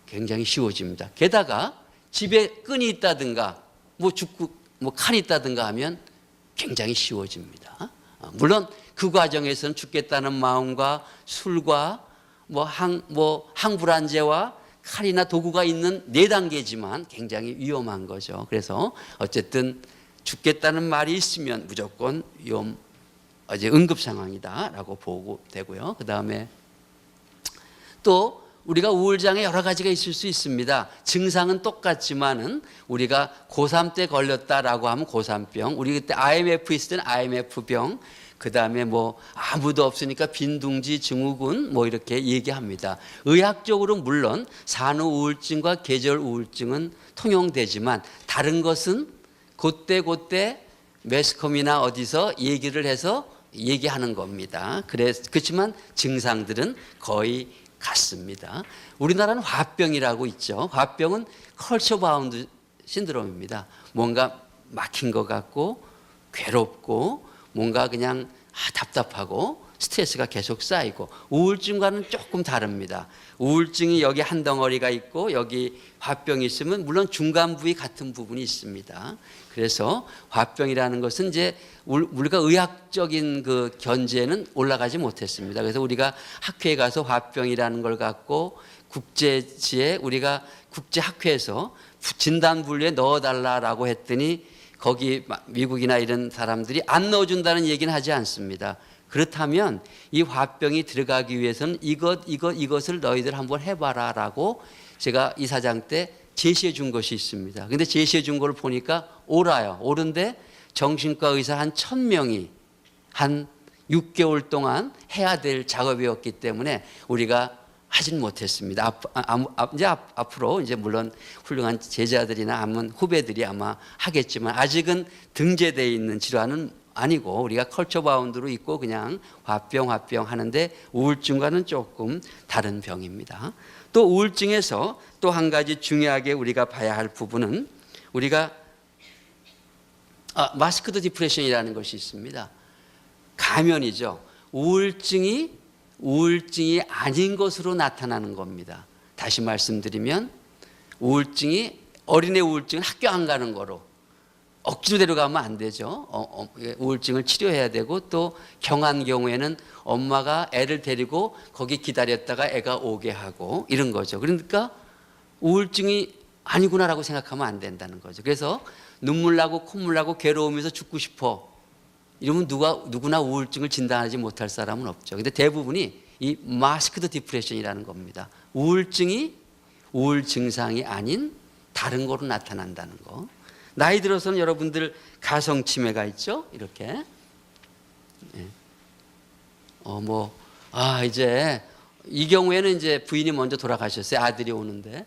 C: 굉장히 쉬워집니다. 게다가 집에 끈이 있다든가 뭐 칼이 있다든가 하면 굉장히 쉬워집니다. 물론 그 과정에서는 죽겠다는 마음과 술과 항불안제와 칼이나 도구가 있는 4단계지만 굉장히 위험한 거죠. 그래서 어쨌든 죽겠다는 말이 있으면 무조건 응급 상황이다라고 보고 되고요. 그 다음에 또 우리가 우울장애 여러 가지가 있을 수 있습니다. 증상은 똑같지만은 우리가 고3 때 걸렸다라고 하면 고3병, 우리 그때 IMF 있을 때는 IMF병, 그 다음에 뭐 아무도 없으니까 빈둥지 증후군 뭐 이렇게 얘기합니다. 의학적으로 물론 산후 우울증과 계절 우울증은 통용되지만 다른 것은 그때 매스컴이나 어디서 얘기를 해서 얘기하는 겁니다. 그렇지만 증상들은 거의 같습니다. 우리나라는 화병이라고 있죠. 화병은 컬처 바운드 신드롬입니다. 뭔가 막힌 것 같고 괴롭고 뭔가 그냥 답답하고 스트레스가 계속 쌓이고, 우울증과는 조금 다릅니다. 우울증이 여기 한 덩어리가 있고 여기 화병이 있으면 물론 중간 부위 같은 부분이 있습니다. 그래서 화병이라는 것은 이제 우리가 의학적인 그 견제는 올라가지 못했습니다. 그래서 우리가 학회에 가서 화병이라는 걸 갖고 국제지에 우리가 국제학회에서 진단 분류에 넣어달라라고 했더니 거기 미국이나 이런 사람들이 안 넣어준다는 얘기는 하지 않습니다. 그렇다면 이 화병이 들어가기 위해서는 이것을 너희들 한번 해봐라라고 제가 이사장 때 제시해 준 것이 있습니다. 근데 제시해 준 걸 보니까 옳은데 정신과 의사 한 1000명이 한 6개월 동안 해야 될 작업이었기 때문에 우리가 하진 못했습니다. 이제 앞으로 이제 물론 훌륭한 제자들이나 후배들이 아마 하겠지만 아직은 등재되어 있는 질환은 아니고 우리가 컬처 바운드로 있고 그냥 화병 하는데 우울증과는 조금 다른 병입니다. 또 우울증에서 또 한 가지 중요하게 우리가 봐야 할 부분은 우리가 마스크드 디프레션이라는 것이 있습니다. 가면이죠. 우울증이 아닌 것으로 나타나는 겁니다. 다시 말씀드리면 어린애 우울증은 학교 안 가는 거로 억지로 데려가면 안 되죠. 우울증을 치료해야 되고, 또 경한 경우에는 엄마가 애를 데리고 거기 기다렸다가 애가 오게 하고 이런 거죠. 그러니까 우울증이 아니구나라고 생각하면 안 된다는 거죠. 그래서 눈물 나고 콧물 나고 괴로우면서 죽고 싶어 이러면 누구나 우울증을 진단하지 못할 사람은 없죠. 근데 대부분이 이 마스크드 디프레션이라는 겁니다. 우울 증상이 아닌 다른 거로 나타난다는 거. 나이 들어서는 여러분들 가성 치매가 있죠. 이렇게 이제 이 경우에는 이제 부인이 먼저 돌아가셨어요. 아들이 오는데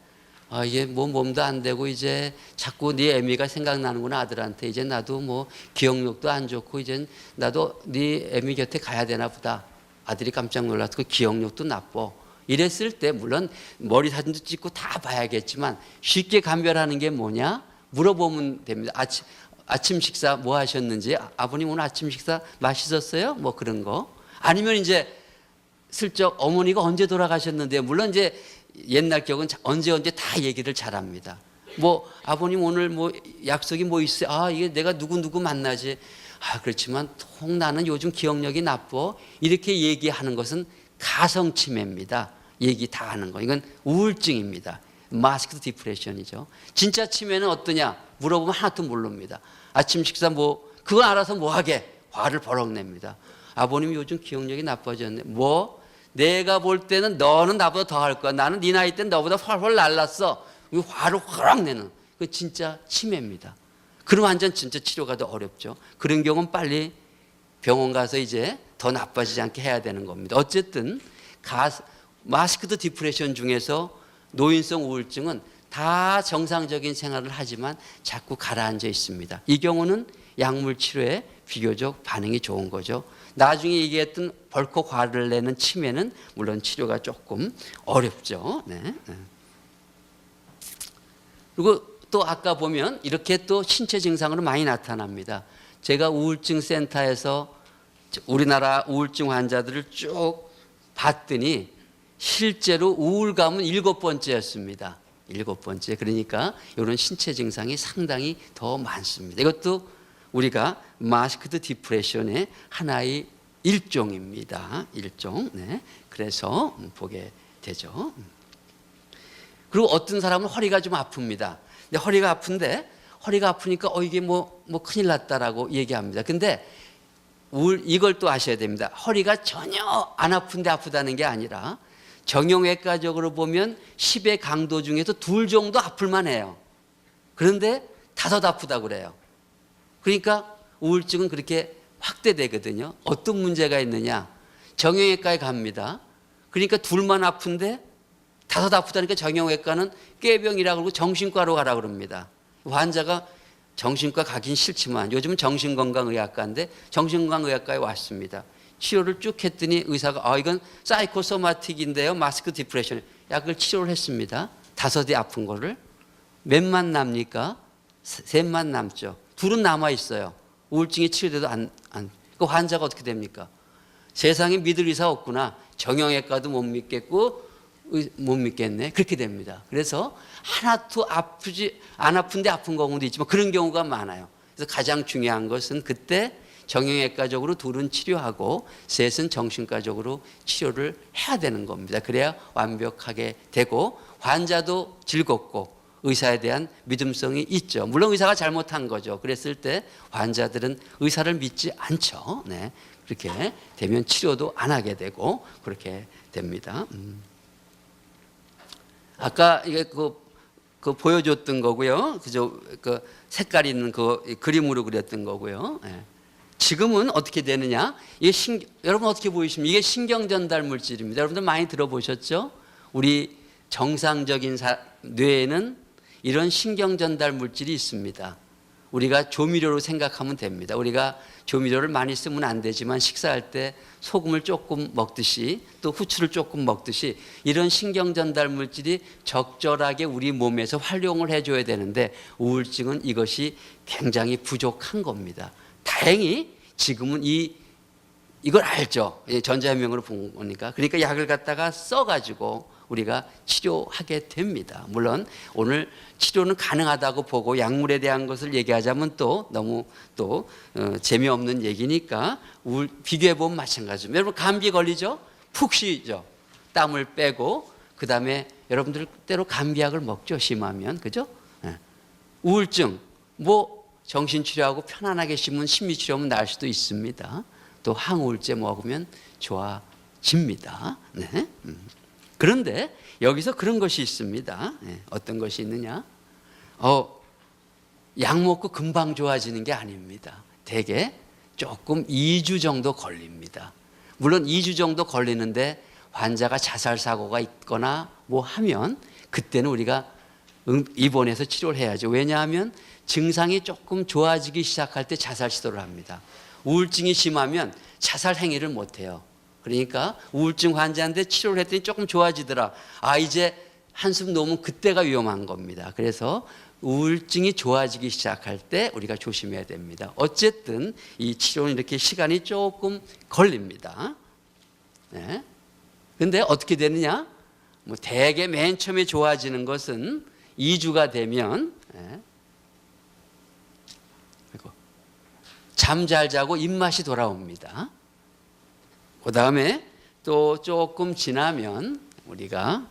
C: 이게 몸도 안 되고 이제 자꾸 네 애미가 생각나는구나 아들한테. 이제 나도 기억력도 안 좋고 이제 나도 네 애미 곁에 가야 되나 보다. 아들이 깜짝 놀랐고 기억력도 나빠. 이랬을 때 물론 머리 사진도 찍고 다 봐야겠지만 쉽게 감별하는 게 뭐냐? 물어보면 됩니다. 아침 식사 뭐 하셨는지, 아버님 오늘 아침 식사 맛있었어요? 뭐 그런 거. 아니면 이제 슬쩍 어머니가 언제 돌아가셨는데, 물론 이제 옛날 기억은 언제 다 얘기를 잘합니다. 뭐 아버님 오늘 뭐 약속이 뭐 있어요? 아 이게 내가 누구 만나지? 아 그렇지만 통 나는 요즘 기억력이 나빠. 이렇게 얘기하는 것은 가성 치매입니다. 얘기 다 하는 거. 이건 우울증입니다. 마스크드 디프레션이죠. 진짜 치매는 어떠냐? 물어보면 하나도 모릅니다. 아침 식사 뭐 그거 알아서 뭐 하게? 화를 버럭 냅니다. 아버님 요즘 기억력이 나빠졌네. 뭐 내가 볼 때는 너는 나보다 더 할 거야. 나는 네 나이 때는 너보다 훨훨 날랐어. 화를 허락 내는 그 진짜 치매입니다. 그럼 완전 진짜 치료가 더 어렵죠. 그런 경우는 빨리 병원 가서 이제 더 나빠지지 않게 해야 되는 겁니다. 어쨌든 마스크드 디프레션 중에서 노인성 우울증은 다 정상적인 생활을 하지만 자꾸 가라앉아 있습니다. 이 경우는 약물 치료에 비교적 반응이 좋은 거죠. 나중에 얘기했던 벌컥 화를 내는 치매는 물론 치료가 조금 어렵죠. 네. 그리고 또 아까 보면 이렇게 또 신체 증상으로 많이 나타납니다. 제가 우울증 센터에서 우리나라 우울증 환자들을 쭉 봤더니 실제로 우울감은 7번째였습니다. 7번째. 그러니까 이런 신체 증상이 상당히 더 많습니다. 이것도 우리가 마스크드 디프레션의 하나의 일종입니다. 일종. 네. 그래서 보게 되죠. 그리고 어떤 사람은 허리가 좀 아픕니다. 근데 허리가 아프니까 이게 뭐 큰일 났다라고 얘기합니다. 근데 이걸 또 아셔야 됩니다. 허리가 전혀 안 아픈데 아프다는 게 아니라 정형외과적으로 보면 10의 강도 중에서 2 정도 아플만 해요. 그런데 5 아프다고 그래요. 그러니까 우울증은 그렇게 확대되거든요. 어떤 문제가 있느냐? 정형외과에 갑니다. 그러니까 2만 아픈데 5 아프다니까 정형외과는 꾀병이라고 그러고 정신과로 가라 그럽니다. 환자가 정신과 가긴 싫지만 요즘은 정신건강의학과인데 정신건강의학과에 왔습니다. 치료를 쭉 했더니 의사가 이건 사이코소마틱인데요. 마스크 디프레션. 약을 치료를 했습니다. 5이 아픈 거를. 몇만 납니까? 3만 남죠. 2은 남아 있어요. 우울증이 치료돼도 그 환자가 어떻게 됩니까? 세상에 믿을 의사 없구나. 정형외과도 못 믿겠고 못 믿겠네. 그렇게 됩니다. 그래서 하나도 안 아픈데 아픈 경우도 있지만 그런 경우가 많아요. 그래서 가장 중요한 것은 그때 정형외과적으로 2은 치료하고 3은 정신과적으로 치료를 해야 되는 겁니다. 그래야 완벽하게 되고 환자도 즐겁고 의사에 대한 믿음성이 있죠. 물론 의사가 잘못한 거죠. 그랬을 때 환자들은 의사를 믿지 않죠. 네. 그렇게 되면 치료도 안 하게 되고 그렇게 됩니다. 아까 이게 그 보여줬던 거고요. 그저 그 색깔 있는 그 그림으로 그렸던 거고요. 예. 지금은 어떻게 되느냐? 이게 여러분 어떻게 보이십니까? 이게 신경 전달 물질입니다. 여러분들 많이 들어보셨죠? 우리 정상적인 뇌에는 이런 신경 전달 물질이 있습니다. 우리가 조미료로 생각하면 됩니다. 우리가 조미료를 많이 쓰면 안 되지만 식사할 때 소금을 조금 먹듯이 또 후추를 조금 먹듯이 이런 신경 전달 물질이 적절하게 우리 몸에서 활용을 해줘야 되는데 우울증은 이것이 굉장히 부족한 겁니다. 다행히 지금은 이걸 알죠. 전자현미경으로 보니까. 그러니까 약을 갖다가 써가지고 우리가 치료하게 됩니다. 물론 오늘 치료는 가능하다고 보고 약물에 대한 것을 얘기하자면 또 너무 또 재미없는 얘기니까 비교해 보면 마찬가지입니다. 여러분 감기 걸리죠? 푹 쉬죠. 땀을 빼고 그 다음에 여러분들 때로 감기약을 먹죠. 심하면 그죠? 네. 우울증 뭐 정신치료하고 편안하게 쉬면 심리치료하면 나을 수도 있습니다. 또 항우울제 먹으면 좋아집니다. 네. 그런데 여기서 그런 것이 있습니다. 네. 어떤 것이 있느냐? 약 먹고 금방 좋아지는 게 아닙니다. 대개 조금 2주 정도 걸립니다. 물론 2주 정도 걸리는데 환자가 자살 사고가 있거나 뭐 하면 그때는 우리가 입원해서 치료를 해야죠. 왜냐하면 증상이 조금 좋아지기 시작할 때 자살 시도를 합니다. 우울증이 심하면 자살 행위를 못 해요. 그러니까 우울증 환자인데 치료를 했더니 조금 좋아지더라. 이제 한숨 놓으면 그때가 위험한 겁니다. 그래서 우울증이 좋아지기 시작할 때 우리가 조심해야 됩니다. 어쨌든 이 치료는 이렇게 시간이 조금 걸립니다. 네. 근데 어떻게 되느냐? 대개 맨 처음에 좋아지는 것은 2주가 되면 잠 잘 자고 입맛이 돌아옵니다. 그 다음에 또 조금 지나면 우리가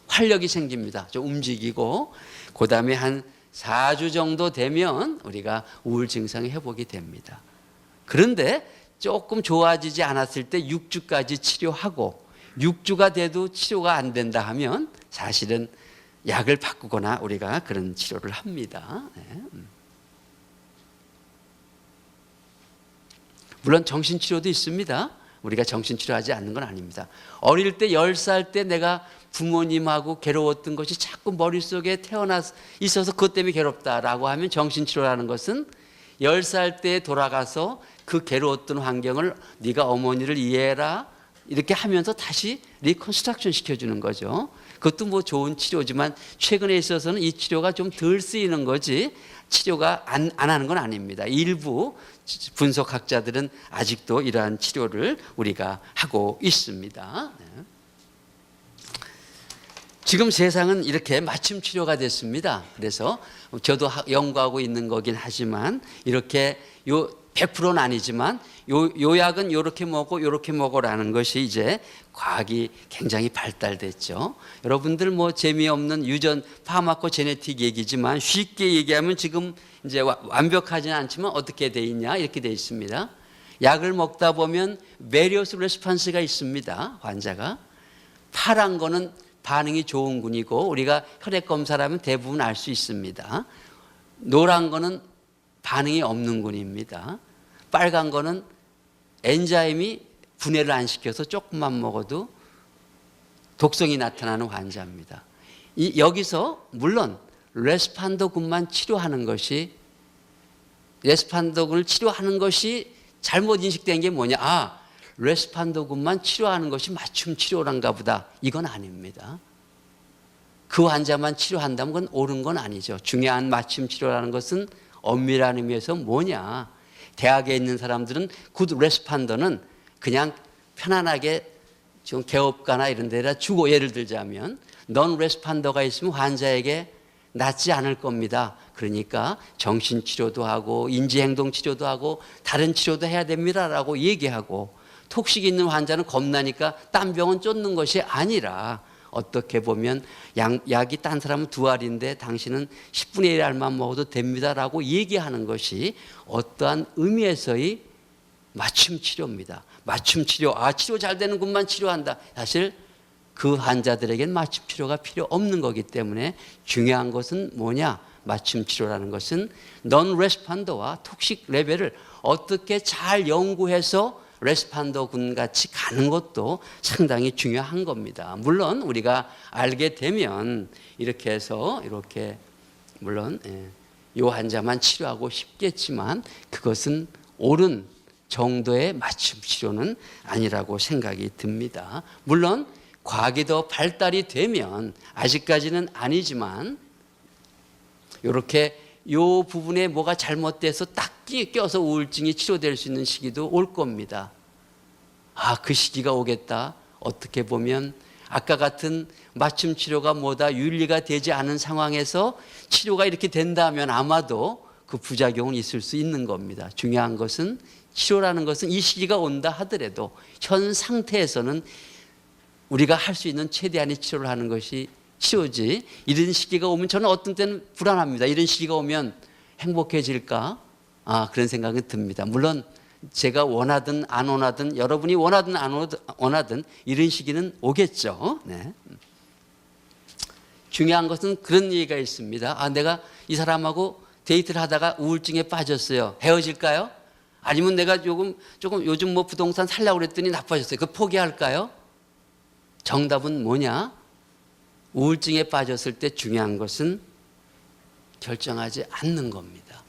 C: 활력이 생깁니다. 좀 움직이고 그 다음에 한 4주 정도 되면 우리가 우울 증상이 회복이 됩니다. 그런데 조금 좋아지지 않았을 때 6주까지 치료하고 6주가 돼도 치료가 안 된다 하면 사실은 약을 바꾸거나 우리가 그런 치료를 합니다. 물론 정신치료도 있습니다. 우리가 정신치료하지 않는 건 아닙니다. 어릴 때 10살 때 내가 부모님하고 괴로웠던 것이 자꾸 머릿속에 태어나 있어서 그것 때문에 괴롭다라고 하면 정신치료라는 것은 10살 때에 돌아가서 그 괴로웠던 환경을 네가 어머니를 이해해라 이렇게 하면서 다시 리컨스트럭션 시켜주는 거죠. 그것도 뭐 좋은 치료지만 최근에 있어서는 이 치료가 좀 덜 쓰이는 거지 치료가 안 하는 건 아닙니다. 일부 분석학자들은 아직도 이러한 치료를 우리가 하고 있습니다. 지금 세상은 이렇게 맞춤 치료가 됐습니다. 그래서 저도 연구하고 있는 거긴 하지만 이렇게 100%는 아니지만 요 약은 요렇게 먹고 요렇게 먹으라는 것이 이제 과학이 굉장히 발달됐죠. 여러분들 뭐 재미없는 유전 파마코 제네틱 얘기지만 쉽게 얘기하면 지금 이제 완벽하지는 않지만 어떻게 돼 있냐 이렇게 돼 있습니다. 약을 먹다 보면 메리어스 레스판스가 있습니다. 환자가 파란 거는 반응이 좋은 군이고 우리가 혈액 검사를 하면 대부분 알 수 있습니다. 노란 거는 반응이 없는 군입니다. 빨간 거는 엔자임이 분해를 안 시켜서 조금만 먹어도 독성이 나타나는 환자입니다. 여기서 물론 레스판더군만 치료하는 것이 레스판더군을 치료하는 것이 잘못 인식된 게 뭐냐? 아, 레스판더군만 치료하는 것이 맞춤 치료란가 보다. 이건 아닙니다. 그 환자만 치료한다면 그건 옳은 건 아니죠. 중요한 맞춤 치료라는 것은 엄밀한 의미에서 뭐냐? 대학에 있는 사람들은 굿 레스판더는 그냥 편안하게 좀 개업가나 이런 데다 주고 예를 들자면 넌 레스판더가 있으면 환자에게 낫지 않을 겁니다. 그러니까 정신치료도 하고 인지행동치료도 하고 다른 치료도 해야 됩니다라고 얘기하고 톡식 있는 환자는 겁나니까 딴 병은 쫓는 것이 아니라 어떻게 보면 약이 딴 사람은 2알인데 당신은 10분의 1알만 먹어도 됩니다라고 얘기하는 것이 어떠한 의미에서의 맞춤 치료입니다. 맞춤 치료, 치료 잘 되는 것만 치료한다. 사실 그 환자들에겐 맞춤 치료가 필요 없는 거기 때문에 중요한 것은 뭐냐? 맞춤 치료라는 것은 넌 레스판더와 톡식 레벨을 어떻게 잘 연구해서 레스판더 군 같이 가는 것도 상당히 중요한 겁니다. 물론 우리가 알게 되면 이렇게 해서 이렇게 물론 이 환자만 치료하고 싶겠지만 그것은 옳은 정도의 맞춤 치료는 아니라고 생각이 듭니다. 물론 과학이 더 발달이 되면 아직까지는 아니지만 이렇게 이 부분에 뭐가 잘못돼서 딱 껴서 우울증이 치료될 수 있는 시기도 올 겁니다. 그 시기가 오겠다. 어떻게 보면 아까 같은 맞춤 치료가 뭐다 윤리가 되지 않은 상황에서 치료가 이렇게 된다면 아마도 그 부작용은 있을 수 있는 겁니다. 중요한 것은 치료라는 것은 이 시기가 온다 하더라도 현 상태에서는 우리가 할 수 있는 최대한의 치료를 하는 것이 치료지. 이런 시기가 오면 저는 어떤 때는 불안합니다. 이런 시기가 오면 행복해질까? 그런 생각이 듭니다. 물론 제가 원하든 안 원하든 여러분이 원하든 안 원하든 이런 시기는 오겠죠. 네. 중요한 것은 그런 얘기가 있습니다. 내가 이 사람하고 데이트를 하다가 우울증에 빠졌어요. 헤어질까요? 아니면 내가 조금 요즘 뭐 부동산 살려고 그랬더니 나빠졌어요. 그거 포기할까요? 정답은 뭐냐? 우울증에 빠졌을 때 중요한 것은 결정하지 않는 겁니다.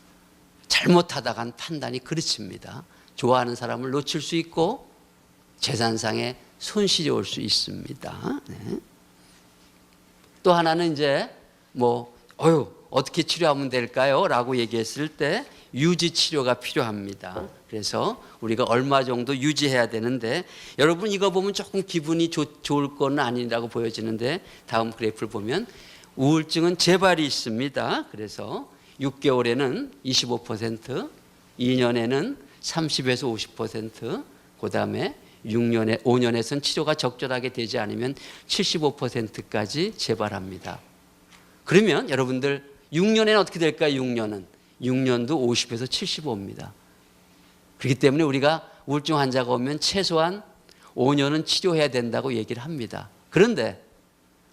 C: 잘못하다간 판단이 그르칩니다. 좋아하는 사람을 놓칠 수 있고 재산상의 손실이 올 수 있습니다. 네. 또 하나는 이제 어떻게 치료하면 될까요? 라고 얘기했을 때 유지 치료가 필요합니다. 그래서 우리가 얼마 정도 유지해야 되는데 여러분 이거 보면 조금 기분이 좋을 건 아니라고 보여지는데 다음 그래프를 보면 우울증은 재발이 있습니다. 그래서 6개월에는 25%, 2년에는 30에서 50%, 그다음에 6년에 5년에선 치료가 적절하게 되지 않으면 75%까지 재발합니다. 그러면 여러분들 6년에는 어떻게 될까요? 6년도 50에서 75입니다. 그렇기 때문에 우리가 우울증 환자가 오면 최소한 5년은 치료해야 된다고 얘기를 합니다. 그런데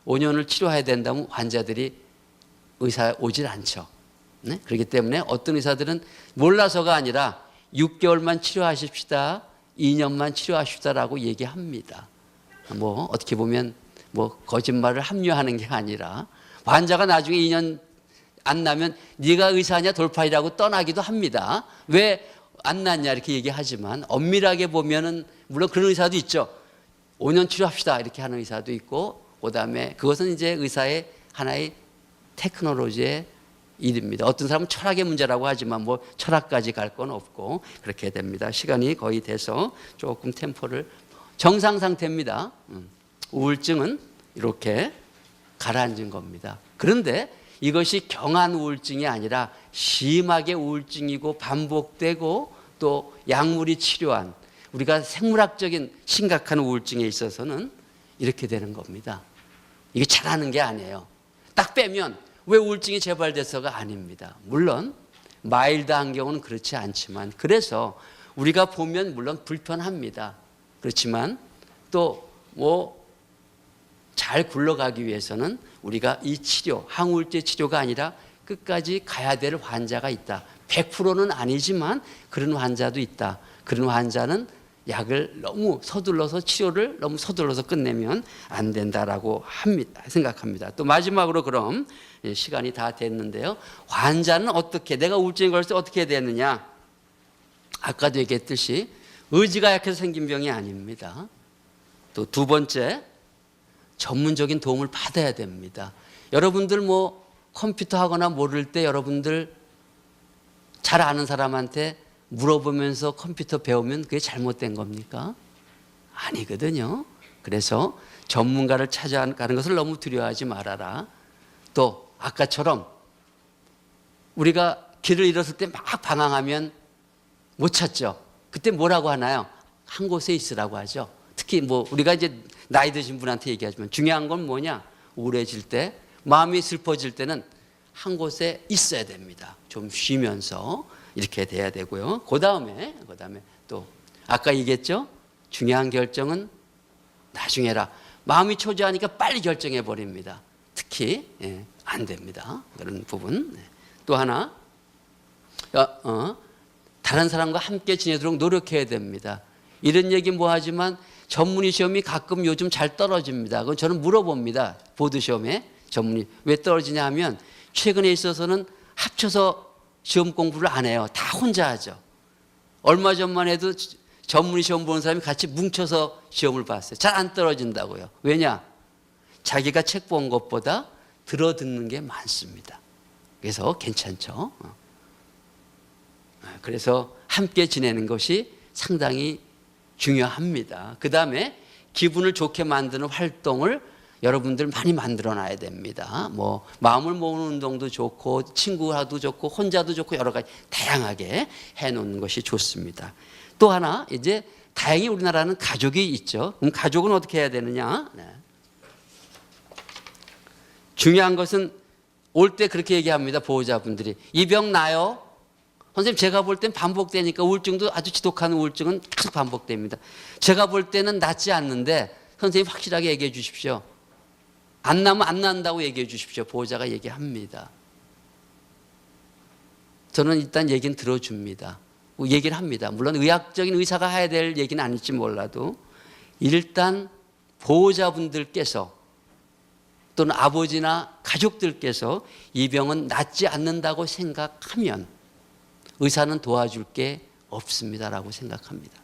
C: 5년을 치료해야 된다면 환자들이 의사에 오질 않죠. 네? 그렇기 때문에 어떤 의사들은 몰라서가 아니라 6개월만 치료하십시다, 2년만 치료하십시다라고 얘기합니다. 뭐 어떻게 보면 뭐 거짓말을 합리화하는 게 아니라 환자가 나중에 2년 안 나면 네가 의사냐 돌팔이라고 떠나기도 합니다. 왜 안 낫냐 이렇게 얘기하지만 엄밀하게 보면은 물론 그런 의사도 있죠. 5년 치료합시다 이렇게 하는 의사도 있고, 그다음에 그것은 이제 의사의 하나의 테크놀로지의 일입니다. 어떤 사람은 철학의 문제라고 하지만 뭐 철학까지 갈 건 없고 그렇게 됩니다. 시간이 거의 돼서 조금 템포를 정상 상태입니다. 우울증은 이렇게 가라앉은 겁니다. 그런데 이것이 경한 우울증이 아니라 심하게 우울증이고 반복되고 또 약물이 치료한 우리가 생물학적인 심각한 우울증에 있어서는 이렇게 되는 겁니다. 이게 잘하는 게 아니에요. 딱 빼면 왜 우울증이 재발돼서가 아닙니다. 물론 마일드한 경우는 그렇지 않지만, 그래서 우리가 보면 물론 불편합니다. 그렇지만 또 뭐 잘 굴러가기 위해서는 우리가 이 치료, 항우울제 치료가 아니라 끝까지 가야 될 환자가 있다. 100%는 아니지만 그런 환자도 있다. 그런 환자는 약을 너무 서둘러서, 치료를 너무 서둘러서 끝내면 안 된다라고 합니다. 생각합니다. 또 마지막으로 그럼 시간이 다 됐는데요. 환자는 어떻게, 내가 우울증에 걸렸을 때 어떻게 해야 되느냐? 아까도 얘기했듯이 의지가 약해서 생긴 병이 아닙니다. 또 두 번째, 전문적인 도움을 받아야 됩니다. 여러분들 뭐 컴퓨터 하거나 모를 때 여러분들 잘 아는 사람한테 물어보면서 컴퓨터 배우면 그게 잘못된 겁니까? 아니거든요. 그래서 전문가를 찾아가는 것을 너무 두려워하지 말아라. 또 아까처럼 우리가 길을 잃었을 때 막 방황하면 못 찾죠. 그때 뭐라고 하나요? 한 곳에 있으라고 하죠. 특히 뭐 우리가 이제 나이 드신 분한테 얘기하지만 중요한 건 뭐냐? 우울해질 때, 마음이 슬퍼질 때는 한 곳에 있어야 됩니다. 좀 쉬면서 이렇게 돼야 되고요. 그다음에 또 아까 얘기했죠? 중요한 결정은 나중에 해라. 마음이 초조하니까 빨리 결정해 버립니다. 특히 안 됩니다. 그런 부분. 또 하나, 다른 사람과 함께 지내도록 노력해야 됩니다. 이런 얘기 뭐 하지만 전문의 시험이 가끔 요즘 잘 떨어집니다. 그건 저는 물어봅니다. 보드 시험에 전문의 왜 떨어지냐 하면 최근에 있어서는 합쳐서 시험 공부를 안 해요. 다 혼자 하죠. 얼마 전만 해도 전문의 시험 보는 사람이 같이 뭉쳐서 시험을 봤어요. 잘 안 떨어진다고요. 왜냐? 자기가 책 본 것보다 들어듣는 게 많습니다. 그래서 괜찮죠. 그래서 함께 지내는 것이 상당히 중요합니다. 그 다음에 기분을 좋게 만드는 활동을 여러분들 많이 만들어 놔야 됩니다. 뭐 마음을 모으는 운동도 좋고 친구와도 좋고 혼자도 좋고 여러 가지 다양하게 해놓는 것이 좋습니다. 또 하나, 이제 다행히 우리나라는 가족이 있죠. 그럼 가족은 어떻게 해야 되느냐? 중요한 것은 올 때 그렇게 얘기합니다. 보호자분들이 이 병 나요? 선생님, 제가 볼 땐 반복되니까, 우울증도 아주 지독한 우울증은 계속 반복됩니다. 제가 볼 때는 낫지 않는데 선생님 확실하게 얘기해 주십시오. 안 나면 안 난다고 얘기해 주십시오. 보호자가 얘기합니다. 저는 일단 얘기는 들어줍니다. 얘기를 합니다. 물론 의학적인 의사가 해야 될 얘기는 아닐지 몰라도 일단 보호자분들께서 또는 아버지나 가족들께서 이 병은 낫지 않는다고 생각하면 의사는 도와줄 게 없습니다라고 생각합니다.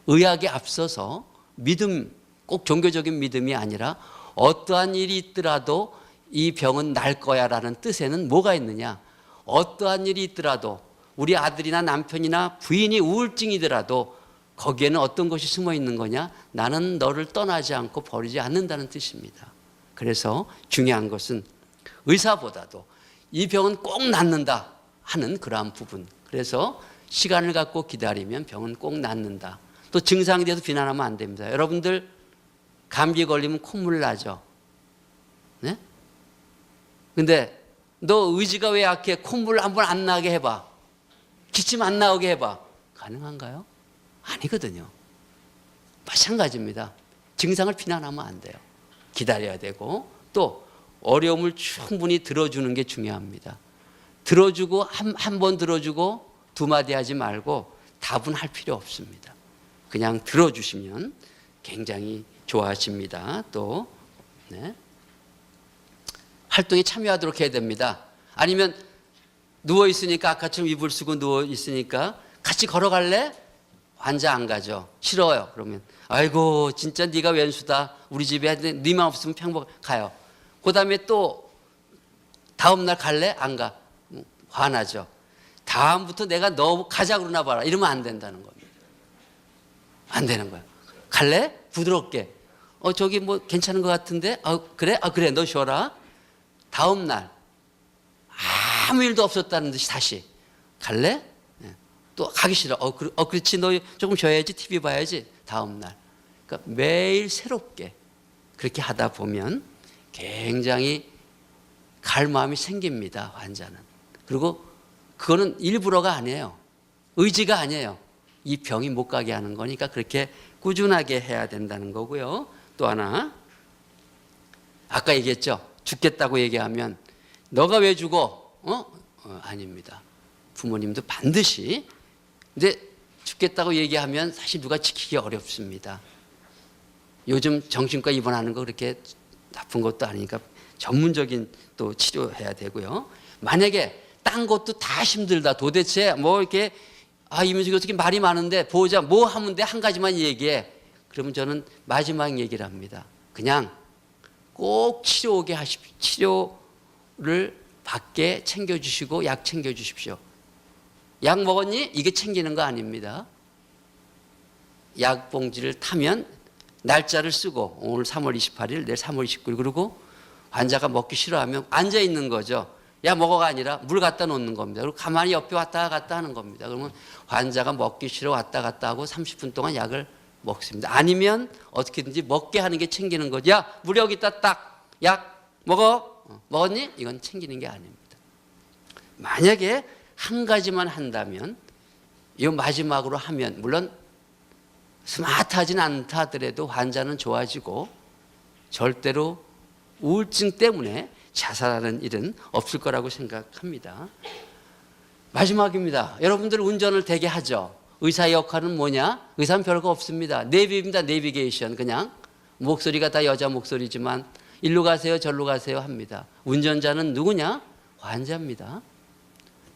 C: 의학에 앞서서 믿음, 꼭 종교적인 믿음이 아니라 어떠한 일이 있더라도 이 병은 날 거야라는 뜻에는 뭐가 있느냐? 어떠한 일이 있더라도 우리 아들이나 남편이나 부인이 우울증이더라도 거기에는 어떤 것이 숨어 있는 거냐? 나는 너를 떠나지 않고 버리지 않는다는 뜻입니다. 그래서 중요한 것은 의사보다도 이 병은 꼭 낫는다 하는 그러한 부분. 그래서 시간을 갖고 기다리면 병은 꼭 낫는다. 또 증상에 대해서 비난하면 안 됩니다. 여러분들 감기 걸리면 콧물 나죠. 네? 근데 너 의지가 왜 약해? 콧물 한번 안 나게 해봐. 기침 안 나오게 해봐. 가능한가요? 아니거든요. 마찬가지입니다. 증상을 비난하면 안 돼요. 기다려야 되고 또 어려움을 충분히 들어주는 게 중요합니다. 들어주고 한 번 들어주고 두 마디 하지 말고 답은 할 필요 없습니다. 그냥 들어주시면 굉장히 좋아하십니다. 또 네. 활동에 참여하도록 해야 됩니다. 아니면 누워 있으니까 아까처럼 이불 쓰고 누워 있으니까 같이 걸어갈래? 환자 안 가죠. 싫어요. 그러면 아이고 진짜 네가 왼수다. 우리 집에 네만 없으면 평범 가요. 그다음에 또 다음 날 갈래? 안 가. 화나죠. 다음부터 내가 너 가자 그러나 봐라. 이러면 안 된다는 겁니다. 안 되는 거예요. 갈래? 부드럽게. 저기 뭐 괜찮은 것 같은데? 그래? 그래. 너 쉬어라. 다음 날 아무 일도 없었다는 듯이 다시 갈래? 네. 또 가기 싫어. 그렇지. 너 조금 쉬어야지. TV 봐야지. 다음 날. 그러니까 매일 새롭게 그렇게 하다 보면 굉장히 갈 마음이 생깁니다. 환자는. 그리고 그거는 일부러가 아니에요. 의지가 아니에요. 이 병이 못 가게 하는 거니까 그렇게 꾸준하게 해야 된다는 거고요. 또 하나 아까 얘기했죠. 죽겠다고 얘기하면 너가 왜 죽어? 아닙니다. 부모님도 반드시 근데 죽겠다고 얘기하면 사실 누가 지키기 어렵습니다. 요즘 정신과 입원하는 거 그렇게 나쁜 것도 아니니까 전문적인 또 치료해야 되고요. 만약에 딴 것도 다 힘들다. 도대체 뭐 이렇게 이민숙이 어떻게 말이 많은데 보호자 뭐 하면 돼? 한 가지만 얘기해. 그러면 저는 마지막 얘기를 합니다. 그냥 꼭 치료 오게 하십시오. 치료를 받게 챙겨주시고 약 챙겨주십시오. 약 먹었니? 이게 챙기는 거 아닙니다. 약 봉지를 타면 날짜를 쓰고 오늘 3월 28일, 내일 3월 29일 그리고 환자가 먹기 싫어하면 앉아 있는 거죠. 야 먹어가 아니라 물 갖다 놓는 겁니다. 그리고 가만히 옆에 왔다 갔다 하는 겁니다. 그러면 환자가 먹기 싫어 왔다 갔다 하고 30분 동안 약을 먹습니다. 아니면 어떻게든지 먹게 하는 게 챙기는 거죠. 야 물 여기 있다 딱 약 먹어. 먹었니? 이건 챙기는 게 아닙니다. 만약에 한 가지만 한다면 이 마지막으로 하면 물론 스마트하진 않다 하더라도 환자는 좋아지고 절대로 우울증 때문에 자살하는 일은 없을 거라고 생각합니다. 마지막입니다. 여러분들 운전을 되게 하죠. 의사의 역할은 뭐냐? 의사는 별거 없습니다. 내비입니다. 내비게이션. 그냥 목소리가 다 여자 목소리지만 일로 가세요 절로 가세요 합니다. 운전자는 누구냐? 환자입니다.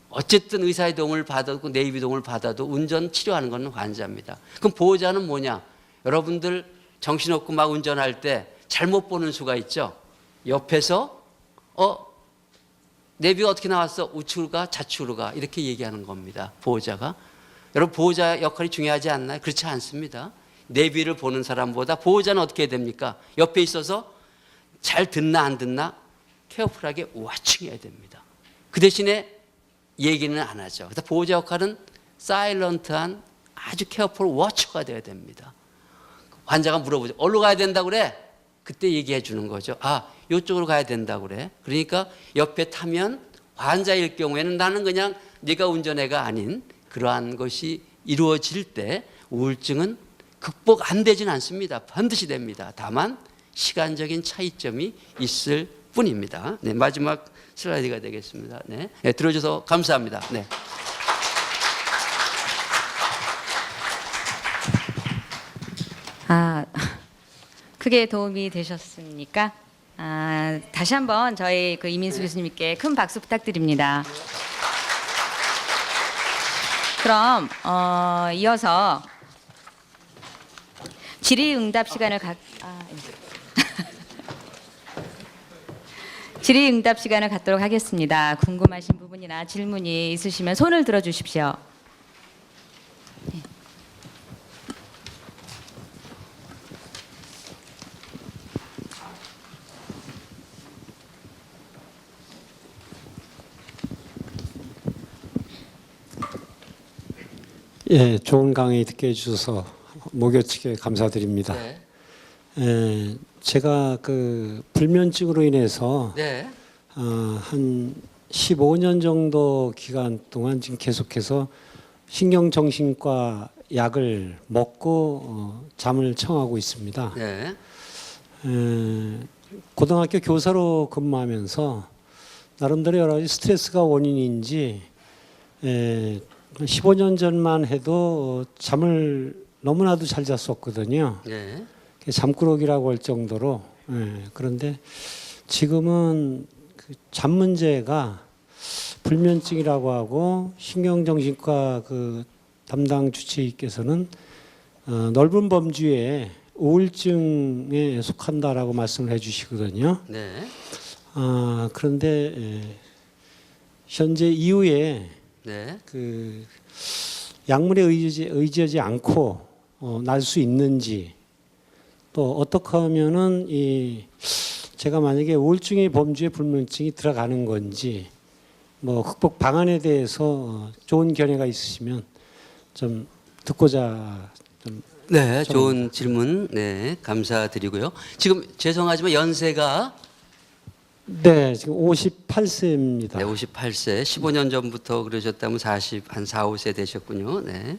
C: 어쨌든 의사의 도움을 받았고 내비 도움을 받아도 운전 치료하는 건 환자입니다. 그럼 보호자는 뭐냐? 여러분들 정신없고 막 운전할 때 잘못 보는 수가 있죠. 옆에서 내비가 어떻게 나왔어? 우측으로 가 좌측으로 가 이렇게 얘기하는 겁니다. 보호자가. 여러분 보호자 역할이 중요하지 않나요? 그렇지 않습니다. 내비를 보는 사람보다 보호자는 어떻게 해야 됩니까? 옆에 있어서 잘 듣나 안 듣나 케어풀하게 와칭해야 됩니다. 그 대신에 얘기는 안 하죠. 그래서 보호자 역할은 사일런트한 아주 케어풀 워처가 되어야 됩니다. 환자가 물어보죠. 어디로 가야 된다고 그래? 그때 얘기해 주는 거죠. 이쪽으로 가야 된다고 그래. 그러니까 옆에 타면 환자일 경우에는 나는 그냥 네가 운전해가 아닌 그러한 것이 이루어질 때 우울증은 극복 안 되진 않습니다. 반드시 됩니다. 다만 시간적인 차이점이 있을 뿐입니다. 네, 마지막 슬라이드가 되겠습니다. 네, 들어줘서 감사합니다. 네.
A: 크게 도움이 되셨습니까? 다시 한번 저희 이민수 교수님께 큰 박수 부탁드립니다. 그럼 이어서 질의응답 시간을 질의응답 시간을 갖도록 하겠습니다. 궁금하신 부분이나 질문이 있으시면 손을 들어 주십시오.
D: 예, 좋은 강의 듣게 해주셔서 목요치게 감사드립니다.
C: 네.
D: 제가 그 불면증으로 인해서
C: 네.
D: 한 15년 정도 기간 동안 지금 계속해서 신경정신과 약을 먹고 잠을 청하고 있습니다.
C: 네.
D: 고등학교 교사로 근무하면서 나름대로 여러 가지 스트레스가 원인인지 15년 전만 해도 잠을 너무나도 잘 잤었거든요.
C: 네.
D: 잠꾸러기라고 할 정도로. 그런데 지금은 그 잠 문제가 불면증이라고 하고 신경정신과 그 담당 주치의께서는 넓은 범주의 우울증에 속한다라고 말씀을 해주시거든요.
C: 네.
D: 그런데 현재 이후에
C: 네.
D: 그 약물에 의지하지 않고 날 수 있는지, 또 어떻게 하면은 제가 만약에 우울증의 범주에 불면증이 들어가는 건지, 뭐 극복 방안에 대해서 좋은 견해가 있으시면 좀 듣고자 좀.
C: 네, 좋은 질문. 네, 감사드리고요. 지금 죄송하지만 연세가
D: 네, 지금 58세입니다.
C: 네, 58세. 15년 전부터 그러셨다면 한 4, 5세 되셨군요. 네.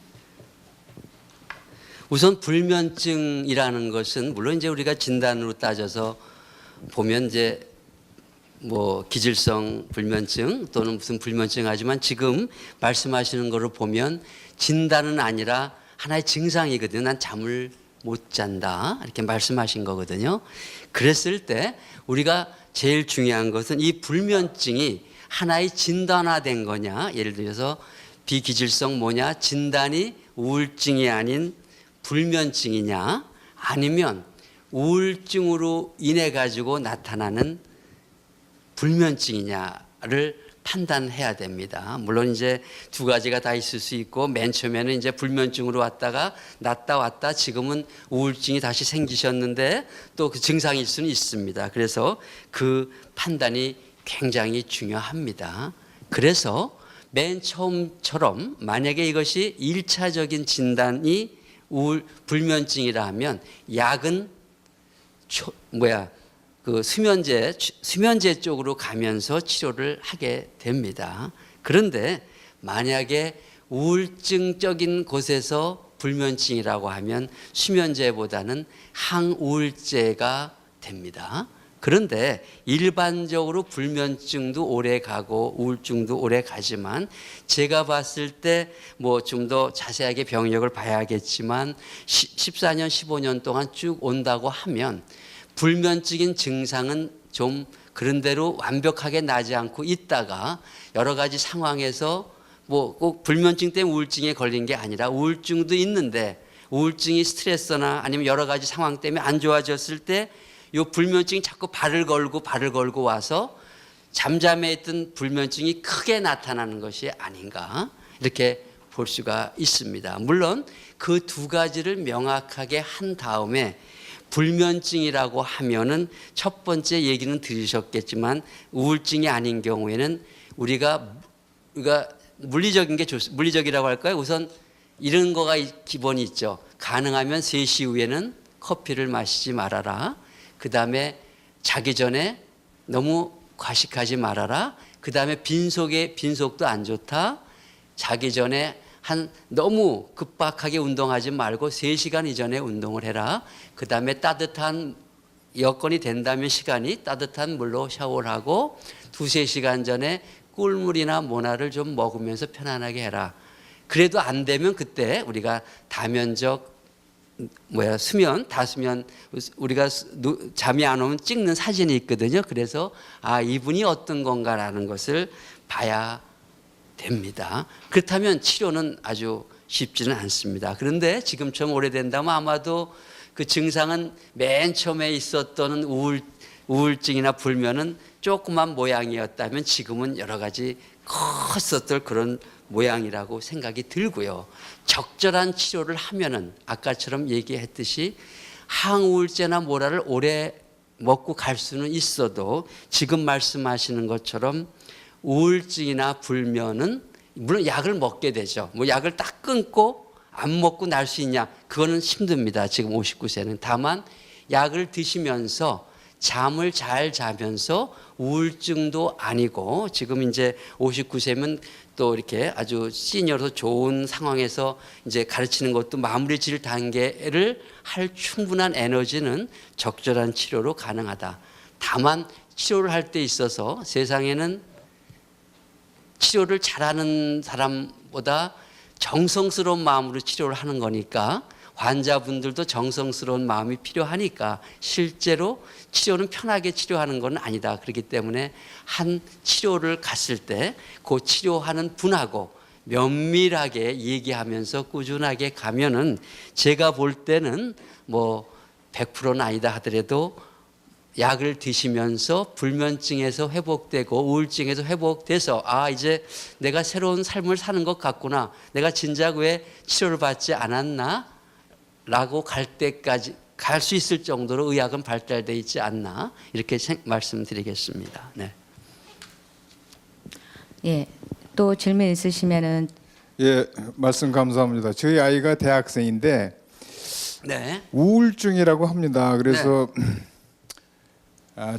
C: 우선 불면증이라는 것은 물론 이제 우리가 진단으로 따져서 보면 이제 뭐 기질성 불면증 또는 무슨 불면증 하지만 지금 말씀하시는 거를 보면 진단은 아니라 하나의 증상이거든요. 난 잠을 못 잔다 이렇게 말씀하신 거거든요. 그랬을 때 우리가 제일 중요한 것은 이 불면증이 하나의 진단화된 거냐, 예를 들어서 비기질성 뭐냐, 진단이 우울증이 아닌 불면증이냐, 아니면 우울증으로 인해 가지고 나타나는 불면증이냐를 판단해야 됩니다. 물론 이제 두 가지가 다 있을 수 있고 맨 처음에는 이제 불면증으로 왔다가 났다 왔다 지금은 우울증이 다시 생기셨는데 또 그 증상일 수는 있습니다. 그래서 그 판단이 굉장히 중요합니다. 그래서 맨 처음처럼 만약에 이것이 1차적인 진단이 불면증이라 하면 약은 그 수면제 쪽으로 가면서 치료를 하게 됩니다. 그런데 만약에 우울증적인 곳에서 불면증이라고 하면 수면제보다는 항우울제가 됩니다. 그런데 일반적으로 불면증도 오래 가고 우울증도 오래 가지만 제가 봤을 때 뭐 좀 더 자세하게 병력을 봐야겠지만 14년, 15년 동안 쭉 온다고 하면 불면증인 증상은 좀 그런 대로 완벽하게 나지 않고 있다가 여러 가지 상황에서 뭐 꼭 불면증 때문에 우울증에 걸린 게 아니라 우울증도 있는데 우울증이 스트레스나 아니면 여러 가지 상황 때문에 안 좋아졌을 때 이 불면증이 자꾸 발을 걸고 와서 잠잠해 있던 불면증이 크게 나타나는 것이 아닌가 이렇게 볼 수가 있습니다. 물론 그 두 가지를 명확하게 한 다음에 불면증이라고 하면은 첫 번째 얘기는 들으셨겠지만 우울증이 아닌 경우에는 우리가 물리적인 게 물리적이라고 할까요? 우선 이런 거가 기본이 있죠. 가능하면 3시 이후에는 커피를 마시지 말아라. 그 다음에 자기 전에 너무 과식하지 말아라. 그 다음에 빈속도 안 좋다. 자기 전에 너무 급박하게 운동하지 말고 3시간 이전에 운동을 해라. 그 다음에 따뜻한 여건이 된다면 시간이 따뜻한 물로 샤워를 하고 2-3시간 전에 꿀물이나 모나를 좀 먹으면서 편안하게 해라. 그래도 안 되면 그때 우리가 다면적 다수면 우리가 잠이 안 오면 찍는 사진이 있거든요. 그래서 이분이 어떤 건가라는 것을 봐야 됩니다. 그렇다면 치료는 아주 쉽지는 않습니다. 그런데 지금처럼 오래된다면 아마도 그 증상은 맨 처음에 있었던 우울증이나 불면은 조그만 모양이었다면 지금은 여러 가지 컸었던 그런 모양이라고 생각이 들고요. 적절한 치료를 하면은 아까처럼 얘기했듯이 항우울제나 모라를 오래 먹고 갈 수는 있어도 지금 말씀하시는 것처럼 우울증이나 불면은 물론 약을 먹게 되죠. 뭐 약을 딱 끊고 안 먹고 날 수 있냐? 그거는 힘듭니다. 지금 59세는. 다만 약을 드시면서 잠을 잘 자면서 우울증도 아니고 지금 이제 59세면 또 이렇게 아주 시니어로 좋은 상황에서 이제 가르치는 것도 마무리 질 단계를 할 충분한 에너지는 적절한 치료로 가능하다. 다만 치료를 할 때 있어서 세상에는 치료를 잘하는 사람보다 정성스러운 마음으로 치료를 하는 거니까 환자분들도 정성스러운 마음이 필요하니까 실제로 치료는 편하게 치료하는 건 아니다. 그렇기 때문에 한 치료를 갔을 때 그 치료하는 분하고 면밀하게 얘기하면서 꾸준하게 가면은 제가 볼 때는 뭐 100%는 아니다 하더라도 약을 드시면서 불면증에서 회복되고 우울증에서 회복돼서 아 이제 내가 새로운 삶을 사는 것 같구나. 내가 진작 왜 치료를 받지 않았나? 라고 갈 때까지 갈 수 있을 정도로 의학은 발달되어 있지 않나 이렇게 말씀드리겠습니다. 네.
A: 예, 또 질문 있으시면은
E: 예, 말씀 감사합니다. 저희 아이가 대학생인데
C: 네.
E: 우울증이라고 합니다. 그래서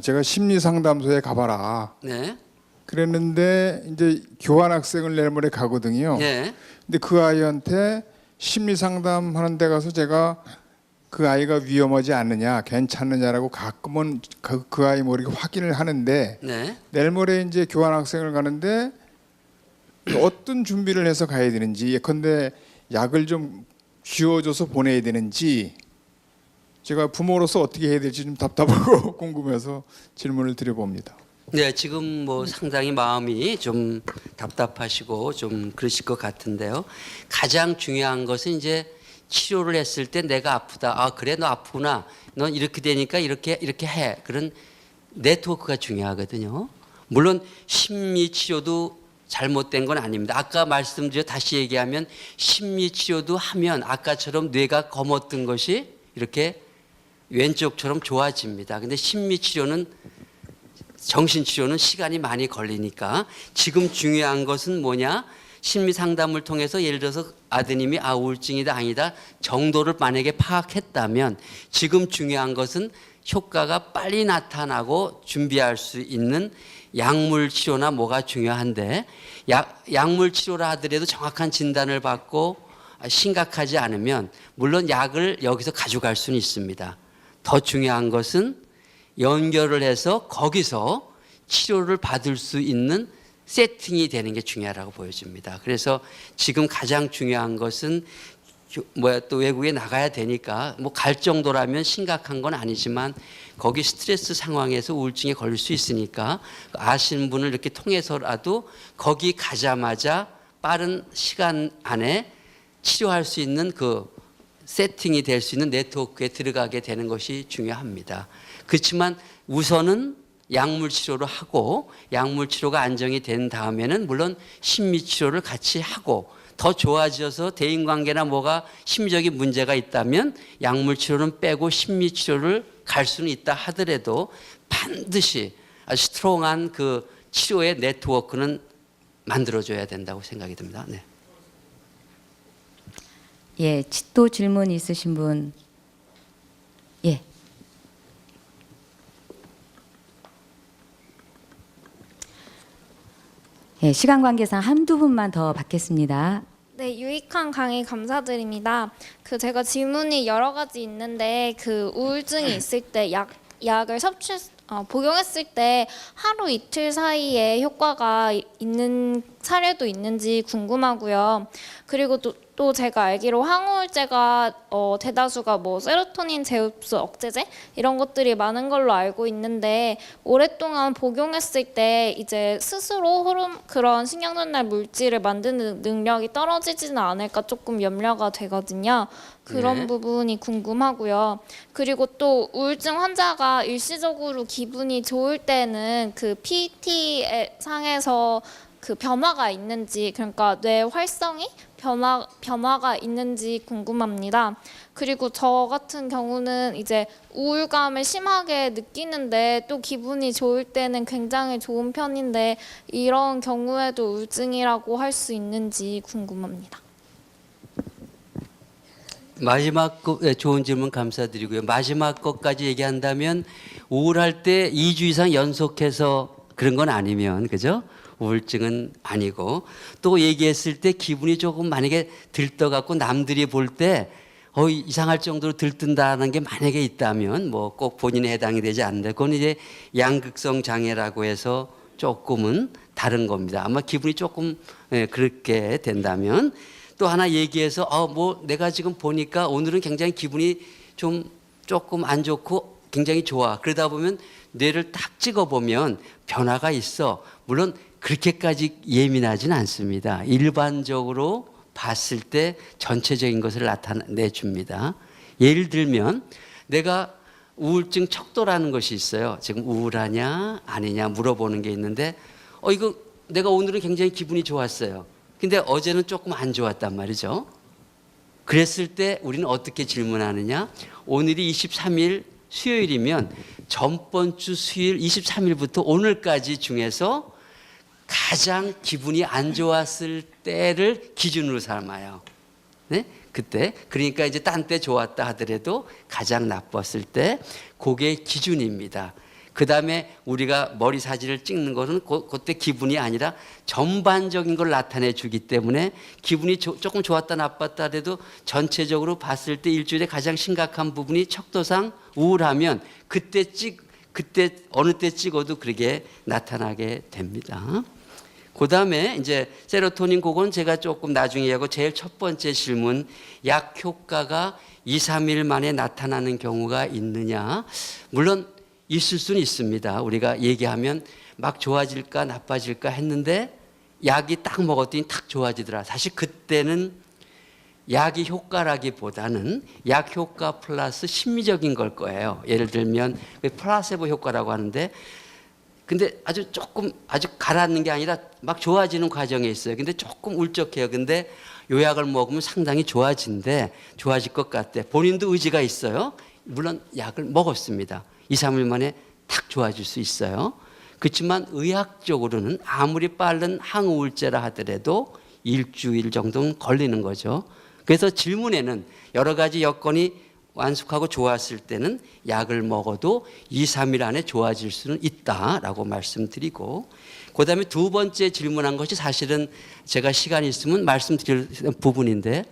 E: 제가 심리상담소에 가봐라.
C: 네.
E: 그랬는데 이제 교환학생을 내일 모레 가거든요.
C: 네.
E: 근데 그 아이한테 심리상담하는 데 가서 제가 그 아이가 위험하지 않느냐, 괜찮느냐라고 가끔은 그 아이 뭐 이렇게 확인을 하는데
C: 네.
E: 내일 모레 이제 교환학생을 가는데 어떤 준비를 해서 가야 되는지 예컨대 약을 좀 쥐어줘서 보내야 되는지 제가 부모로서 어떻게 해야 될지 좀 답답하고 궁금해서 질문을 드려봅니다.
C: 네, 지금 뭐 상당히 마음이 좀 답답하시고 좀 그러실 것 같은데요. 가장 중요한 것은 이제 치료를 했을 때 내가 아프다. 아, 그래, 너 아프구나. 넌 이렇게 되니까 이렇게 해. 그런 네트워크가 중요하거든요. 물론 심리 치료도 잘못된 건 아닙니다. 아까 말씀드려 다시 얘기하면 심리 치료도 하면 아까처럼 뇌가 검었던 것이 이렇게 왼쪽처럼 좋아집니다. 근데 심리 치료는 정신치료는 시간이 많이 걸리니까 지금 중요한 것은 뭐냐? 심리 상담을 통해서 예를 들어서 아드님이 우울증이다 아니다 정도를 만약에 파악했다면 지금 중요한 것은 효과가 빨리 나타나고 준비할 수 있는 약물 치료나 뭐가 중요한데 약물 치료라 하더라도 정확한 진단을 받고 심각하지 않으면 물론 약을 여기서 가져갈 수는 있습니다. 더 중요한 것은 연결을 해서 거기서 치료를 받을 수 있는 세팅이 되는 게 중요하다고 보여집니다. 그래서 지금 가장 중요한 것은 또 외국에 나가야 되니까 뭐 갈 정도라면 심각한 건 아니지만 거기 스트레스 상황에서 우울증에 걸릴 수 있으니까 아시는 분을 이렇게 통해서라도 거기 가자마자 빠른 시간 안에 치료할 수 있는 그 세팅이 될 수 있는 네트워크에 들어가게 되는 것이 중요합니다. 그렇지만 우선은 약물 치료를 하고 약물 치료가 안정이 된 다음에는 물론 심리 치료를 같이 하고 더 좋아져서 대인관계나 뭐가 심리적인 문제가 있다면 약물 치료는 빼고 심리 치료를 갈 수는 있다 하더라도 반드시 아주 스트롱한 그 치료의 네트워크는 만들어줘야 된다고 생각이 듭니다. 네.
A: 예, 또 질문 있으신 분? 예. 예, 시간 관계상 한두 분만 더 받겠습니다.
F: 네, 유익한 강의 감사드립니다. 제가 질문이 여러 가지 있는데 우울증이 있을 때 약을 복용했을 때 하루 이틀 사이에 효과가 있는 사례도 있는지 궁금하고요. 그리고 또 제가 알기로 항우울제가 대다수가 뭐 세로토닌 제흡수 억제제 이런 것들이 많은 걸로 알고 있는데 오랫동안 복용했을 때 이제 스스로 그런 신경전달 물질을 만드는 능력이 떨어지지는 않을까 조금 염려가 되거든요. 그런
C: 네.
F: 부분이 궁금하고요. 그리고 또 우울증 환자가 일시적으로 기분이 좋을 때는 PT 상에서 그 변화가 있는지, 그러니까 뇌 활성이 변화가 있는지 궁금합니다. 그리고 저 같은 경우는 이제 우울감을 심하게 느끼는데 또 기분이 좋을 때는 굉장히 좋은 편인데 이런 경우에도 우울증이라고 할 수 있는지 궁금합니다.
C: 마지막 거, 좋은 질문 감사드리고요. 마지막 것까지 얘기한다면 우울할 때 2주 이상 연속해서 그런 건 아니면, 그죠? 우울증은 아니고, 또 얘기했을 때 기분이 조금 만약에 들떠갖고 남들이 볼 때 이상할 정도로 들뜬다는 게 만약에 있다면 뭐 꼭 본인에 해당이 되지 않는데, 그건 이제 양극성 장애라고 해서 조금은 다른 겁니다. 아마 기분이 조금 그렇게 된다면. 또 하나 얘기해서 뭐 내가 지금 보니까 오늘은 굉장히 기분이 조금 안 좋고 굉장히 좋아. 그러다 보면 뇌를 딱 찍어보면 변화가 있어. 물론 그렇게까지 예민하진 않습니다. 일반적으로 봤을 때 전체적인 것을 나타내 줍니다. 예를 들면 내가 우울증 척도라는 것이 있어요. 지금 우울하냐 아니냐 물어보는 게 있는데 이거 내가 오늘은 굉장히 기분이 좋았어요. 근데 어제는 조금 안 좋았단 말이죠. 그랬을 때 우리는 어떻게 질문하느냐? 오늘이 23일 수요일이면 전번 주 수요일 23일부터 오늘까지 중에서 가장 기분이 안 좋았을 때를 기준으로 삼아요. 네? 그때 그러니까 이제 딴 때 좋았다 하더라도 가장 나빴을 때 그게 기준입니다. 그 다음에 우리가 머리 사진을 찍는 것은 그때 기분이 아니라 전반적인 걸 나타내 주기 때문에 기분이 조금 좋았다 나빴다 해도 전체적으로 봤을 때 일주일에 가장 심각한 부분이 척도상 우울하면 그때 어느 때 찍어도 그렇게 나타나게 됩니다. 그 다음에 이제 세로토닌 그건 제가 조금 나중에 하고 제일 첫 번째 질문, 약 효과가 2, 3일 만에 나타나는 경우가 있느냐? 물론 있을 수는 있습니다. 우리가 얘기하면 막 좋아질까 나빠질까 했는데 약이 딱 먹었더니 탁 좋아지더라. 사실 그때는 약이 효과라기보다는 약 효과 플러스 심리적인 걸 거예요. 예를 들면 플라세보 효과라고 하는데 근데 아주 가라앉는 게 아니라 막 좋아지는 과정에 있어요. 근데 조금 울적해요. 근데 요 약을 먹으면 상당히 좋아질 것 같대. 본인도 의지가 있어요. 물론 약을 먹었습니다. 2, 3일 만에 탁 좋아질 수 있어요. 그렇지만 의학적으로는 아무리 빠른 항우울제라 하더라도 일주일 정도는 걸리는 거죠. 그래서 질문에는 여러 가지 여건이 완숙하고 좋았을 때는 약을 먹어도 2, 3일 안에 좋아질 수는 있다라고 말씀드리고, 그 다음에 두 번째 질문한 것이 사실은 제가 시간이 있으면 말씀드릴 부분인데,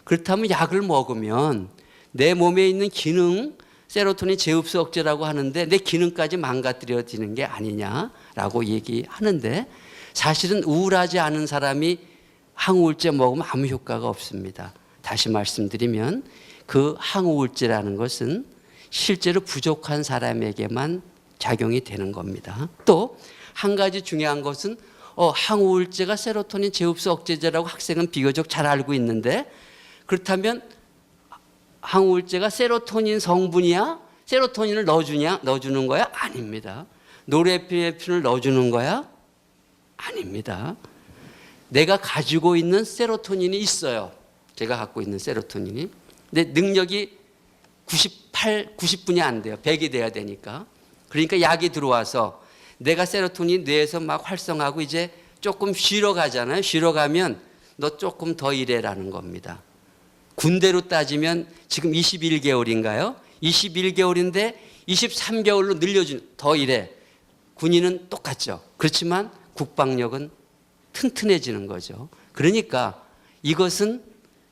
C: 그렇다면 약을 먹으면 내 몸에 있는 기능, 세로토닌 재흡수 억제라고 하는데 내 기능까지 망가뜨려지는 게 아니냐라고 얘기하는데, 사실은 우울하지 않은 사람이 항우울제 먹으면 아무 효과가 없습니다. 다시 말씀드리면 그 항우울제라는 것은 실제로 부족한 사람에게만 작용이 되는 겁니다. 또 한 가지 중요한 것은 항우울제가 세로토닌 재흡수 억제제라고 학생은 비교적 잘 알고 있는데, 그렇다면 항우울제가 세로토닌 성분이야? 세로토닌을 넣어주는 거야? 아닙니다. 노르에피네프린을 넣어주는 거야? 아닙니다. 내가 가지고 있는 세로토닌이 있어요. 제가 갖고 있는 세로토닌이. 근데 능력이 90분이 안 돼요. 100이 돼야 되니까. 그러니까 약이 들어와서 내가 세로토닌 뇌에서 막 활성하고 이제 조금 쉬러 가잖아요. 쉬러 가면 너 조금 더 일해라는 겁니다. 군대로 따지면 지금 21개월인가요? 21개월인데 23개월로 늘려준 더 일해. 군인은 똑같죠. 그렇지만 국방력은 튼튼해지는 거죠. 그러니까 이것은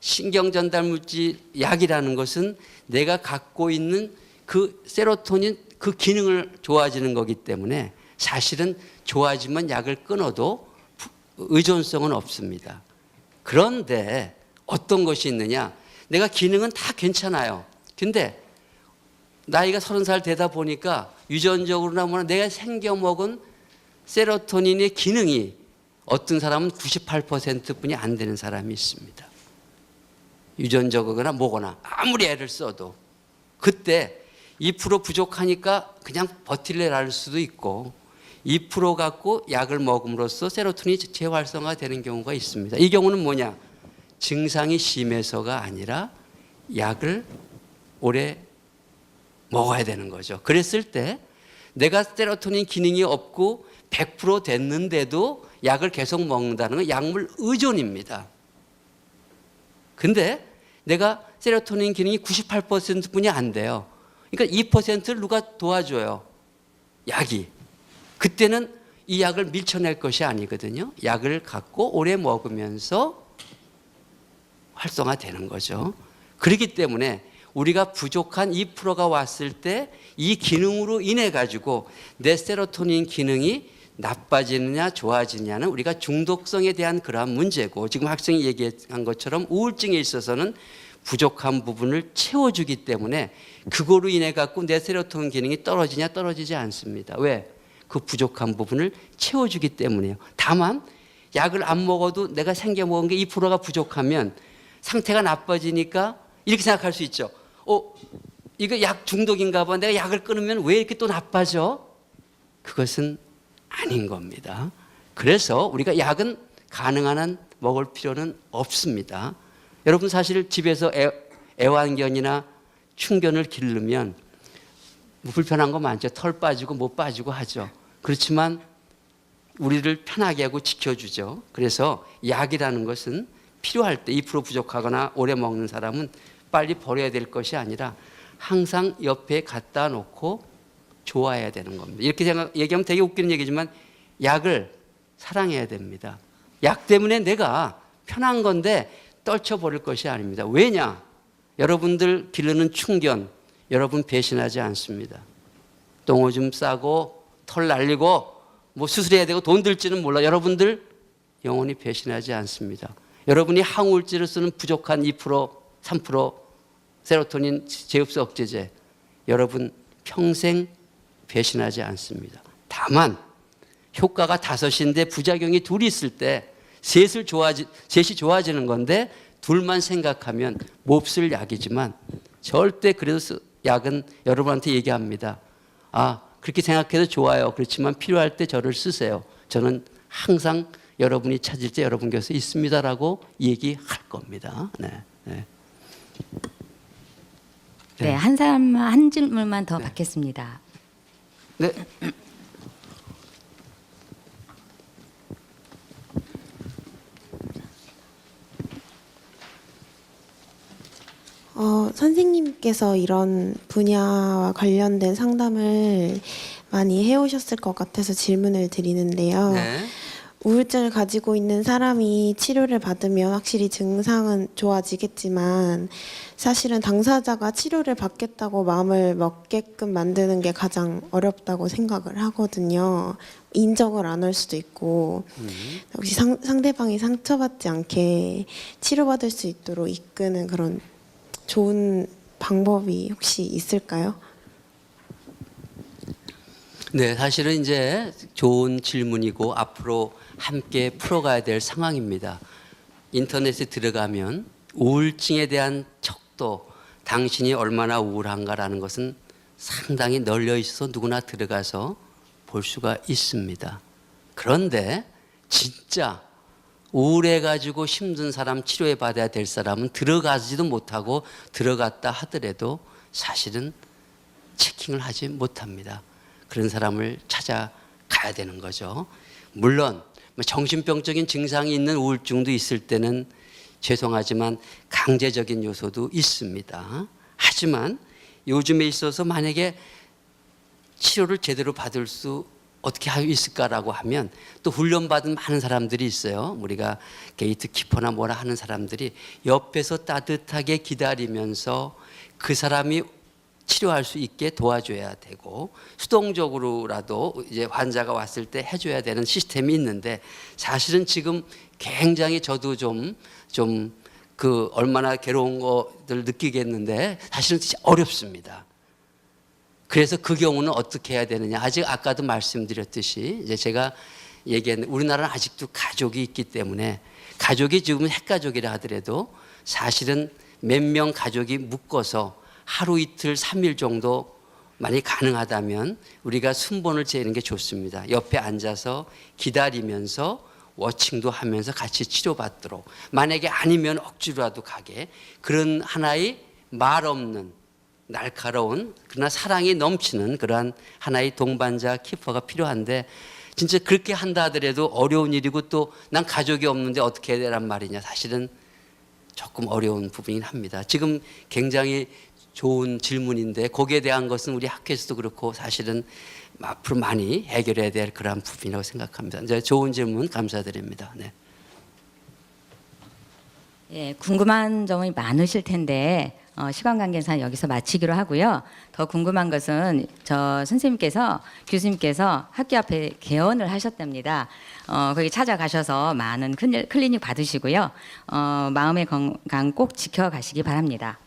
C: 신경전달물질 약이라는 것은 내가 갖고 있는 그 세로토닌 그 기능을 좋아지는 거기 때문에 사실은 좋아지면 약을 끊어도 의존성은 없습니다. 그런데 어떤 것이 있느냐? 내가 기능은 다 괜찮아요. 근데 나이가 30살 되다 보니까 유전적으로나 뭐나 내가 생겨먹은 세로토닌의 기능이 어떤 사람은 98%뿐이 안 되는 사람이 있습니다. 유전적이거나 뭐거나 아무리 애를 써도 그때 2% 부족하니까 그냥 버틸래 할 수도 있고 2% 갖고 약을 먹음으로써 세로토닌이 재활성화되는 경우가 있습니다. 이 경우는 뭐냐? 증상이 심해서가 아니라 약을 오래 먹어야 되는 거죠. 그랬을 때 내가 세로토닌 기능이 없고 100% 됐는데도 약을 계속 먹는다는 건 약물 의존입니다. 근데 내가 세로토닌 기능이 98%뿐이 안 돼요. 그러니까 2%를 누가 도와줘요? 약이. 그때는 이 약을 밀쳐낼 것이 아니거든요. 약을 갖고 오래 먹으면서 활성화되는 거죠. 그렇기 때문에 우리가 부족한 2%가 왔을 때 이 기능으로 인해 가지고 내 세로토닌 기능이 나빠지느냐 좋아지느냐는 우리가 중독성에 대한 그러한 문제고, 지금 학생이 얘기한 것처럼 우울증에 있어서는 부족한 부분을 채워주기 때문에 그거로 인해 갖고 내 세로토닌 기능이 떨어지냐 떨어지지 않습니다. 왜? 그 부족한 부분을 채워주기 때문이에요. 다만 약을 안 먹어도 내가 생겨 먹은 게 2%가 부족하면 상태가 나빠지니까 이렇게 생각할 수 있죠. 이거 약 중독인가 봐. 내가 약을 끊으면 왜 이렇게 또 나빠져? 그것은 아닌 겁니다. 그래서 우리가 약은 가능한 한 먹을 필요는 없습니다. 여러분 사실 집에서 애완견이나 충견을 기르면 뭐 불편한 거 많죠. 털 빠지고 못 빠지고 하죠. 그렇지만 우리를 편하게 하고 지켜주죠. 그래서 약이라는 것은 필요할 때 2% 부족하거나 오래 먹는 사람은 빨리 버려야 될 것이 아니라 항상 옆에 갖다 놓고 좋아해야 되는 겁니다. 이렇게 얘기하면 되게 웃기는 얘기지만 약을 사랑해야 됩니다. 약 때문에 내가 편한 건데 떨쳐버릴 것이 아닙니다. 왜냐? 여러분들 기르는 충견, 여러분 배신하지 않습니다. 똥오줌 싸고 털 날리고 뭐 수술해야 되고 돈 들지는 몰라. 여러분들 영원히 배신하지 않습니다. 여러분이 항우울제를 쓰는 부족한 2%, 3% 세로토닌 재흡수 억제제, 여러분 평생 배신하지 않습니다. 다만 효과가 5인데 부작용이 2이 있을 때 셋이 좋아지는 건데 둘만 생각하면 몹쓸 약이지만 절대 그래서 약은 여러분한테 얘기합니다. 그렇게 생각해도 좋아요. 그렇지만 필요할 때 저를 쓰세요. 저는 항상 여러분이 찾을 때 여러분 곁에 있습니다라고 얘기할 겁니다. 네.
A: 네, 한 사람만 한 질문만 더 받겠습니다.
C: 네.
G: 선생님께서 이런 분야와 관련된 상담을 많이 해오셨을 것 같아서 질문을 드리는데요.
C: 네.
G: 우울증을 가지고 있는 사람이 치료를 받으면 확실히 증상은 좋아지겠지만 사실은 당사자가 치료를 받겠다고 마음을 먹게끔 만드는 게 가장 어렵다고 생각을 하거든요. 인정을 안 할 수도 있고 혹시 상대방이 상처받지 않게 치료받을 수 있도록 이끄는 그런 좋은 방법이 혹시 있을까요?
C: 네, 사실은 이제 좋은 질문이고 앞으로 함께 풀어가야 될 상황입니다. 인터넷에 들어가면 우울증에 대한 척도, 당신이 얼마나 우울한가라는 것은 상당히 널려 있어서 누구나 들어가서 볼 수가 있습니다. 그런데 진짜 우울해가지고 힘든 사람, 치료해 받아야 될 사람은 들어가지도 못하고 들어갔다 하더라도 사실은 체킹을 하지 못합니다. 그런 사람을 찾아가야 되는 거죠. 물론 정신병적인 증상이 있는 우울증도 있을 때는 죄송하지만 강제적인 요소도 있습니다. 하지만 요즘에 있어서 만약에 치료를 제대로 받을 수 어떻게 할 수 있을까라고 하면 또 훈련받은 많은 사람들이 있어요. 우리가 게이트키퍼나 뭐라 하는 사람들이 옆에서 따뜻하게 기다리면서 그 사람이 치료할 수 있게 도와줘야 되고 수동적으로라도 이제 환자가 왔을 때 해줘야 되는 시스템이 있는데 사실은 지금 굉장히 저도 좀 그 얼마나 괴로운 것들 느끼겠는데 사실은 진짜 어렵습니다. 그래서 그 경우는 어떻게 해야 되느냐? 아직 아까도 말씀드렸듯이 이제 제가 얘기했는데 우리나라는 아직도 가족이 있기 때문에 가족이 지금은 핵가족이라 하더라도 사실은 몇 명 가족이 묶어서 하루 이틀 3일 정도 만약 가능하다면 우리가 순번을 재는 게 좋습니다. 옆에 앉아서 기다리면서 워칭도 하면서 같이 치료받도록, 만약에 아니면 억지로라도 가게, 그런 하나의 말 없는 날카로운 그러나 사랑이 넘치는 그러한 하나의 동반자 키퍼가 필요한데, 진짜 그렇게 한다 하더라도 어려운 일이고, 또 난 가족이 없는데 어떻게 해야 되란 말이냐, 사실은 조금 어려운 부분이긴 합니다. 지금 굉장히 좋은 질문인데 거기에 대한 것은 우리 학교에서도 그렇고 사실은 앞으로 많이 해결해야 될 그런 부분이라고 생각합니다. 이제 좋은 질문 감사드립니다. 네.
A: 예, 궁금한 점이 많으실 텐데 시간 관계상 여기서 마치기로 하고요. 더 궁금한 것은 저 선생님께서, 교수님께서 학교 앞에 개원을 하셨답니다. 거기 찾아가셔서 많은 클리닉 받으시고요. 마음의 건강 꼭 지켜가시기 바랍니다.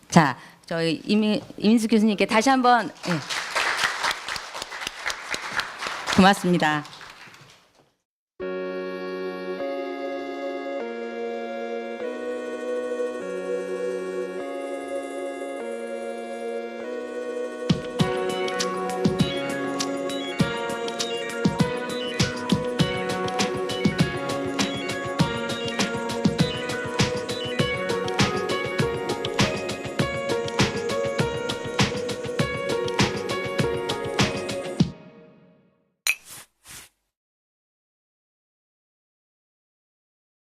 A: 자, 저희 이민수 교수님께 다시 한번, 예. 고맙습니다.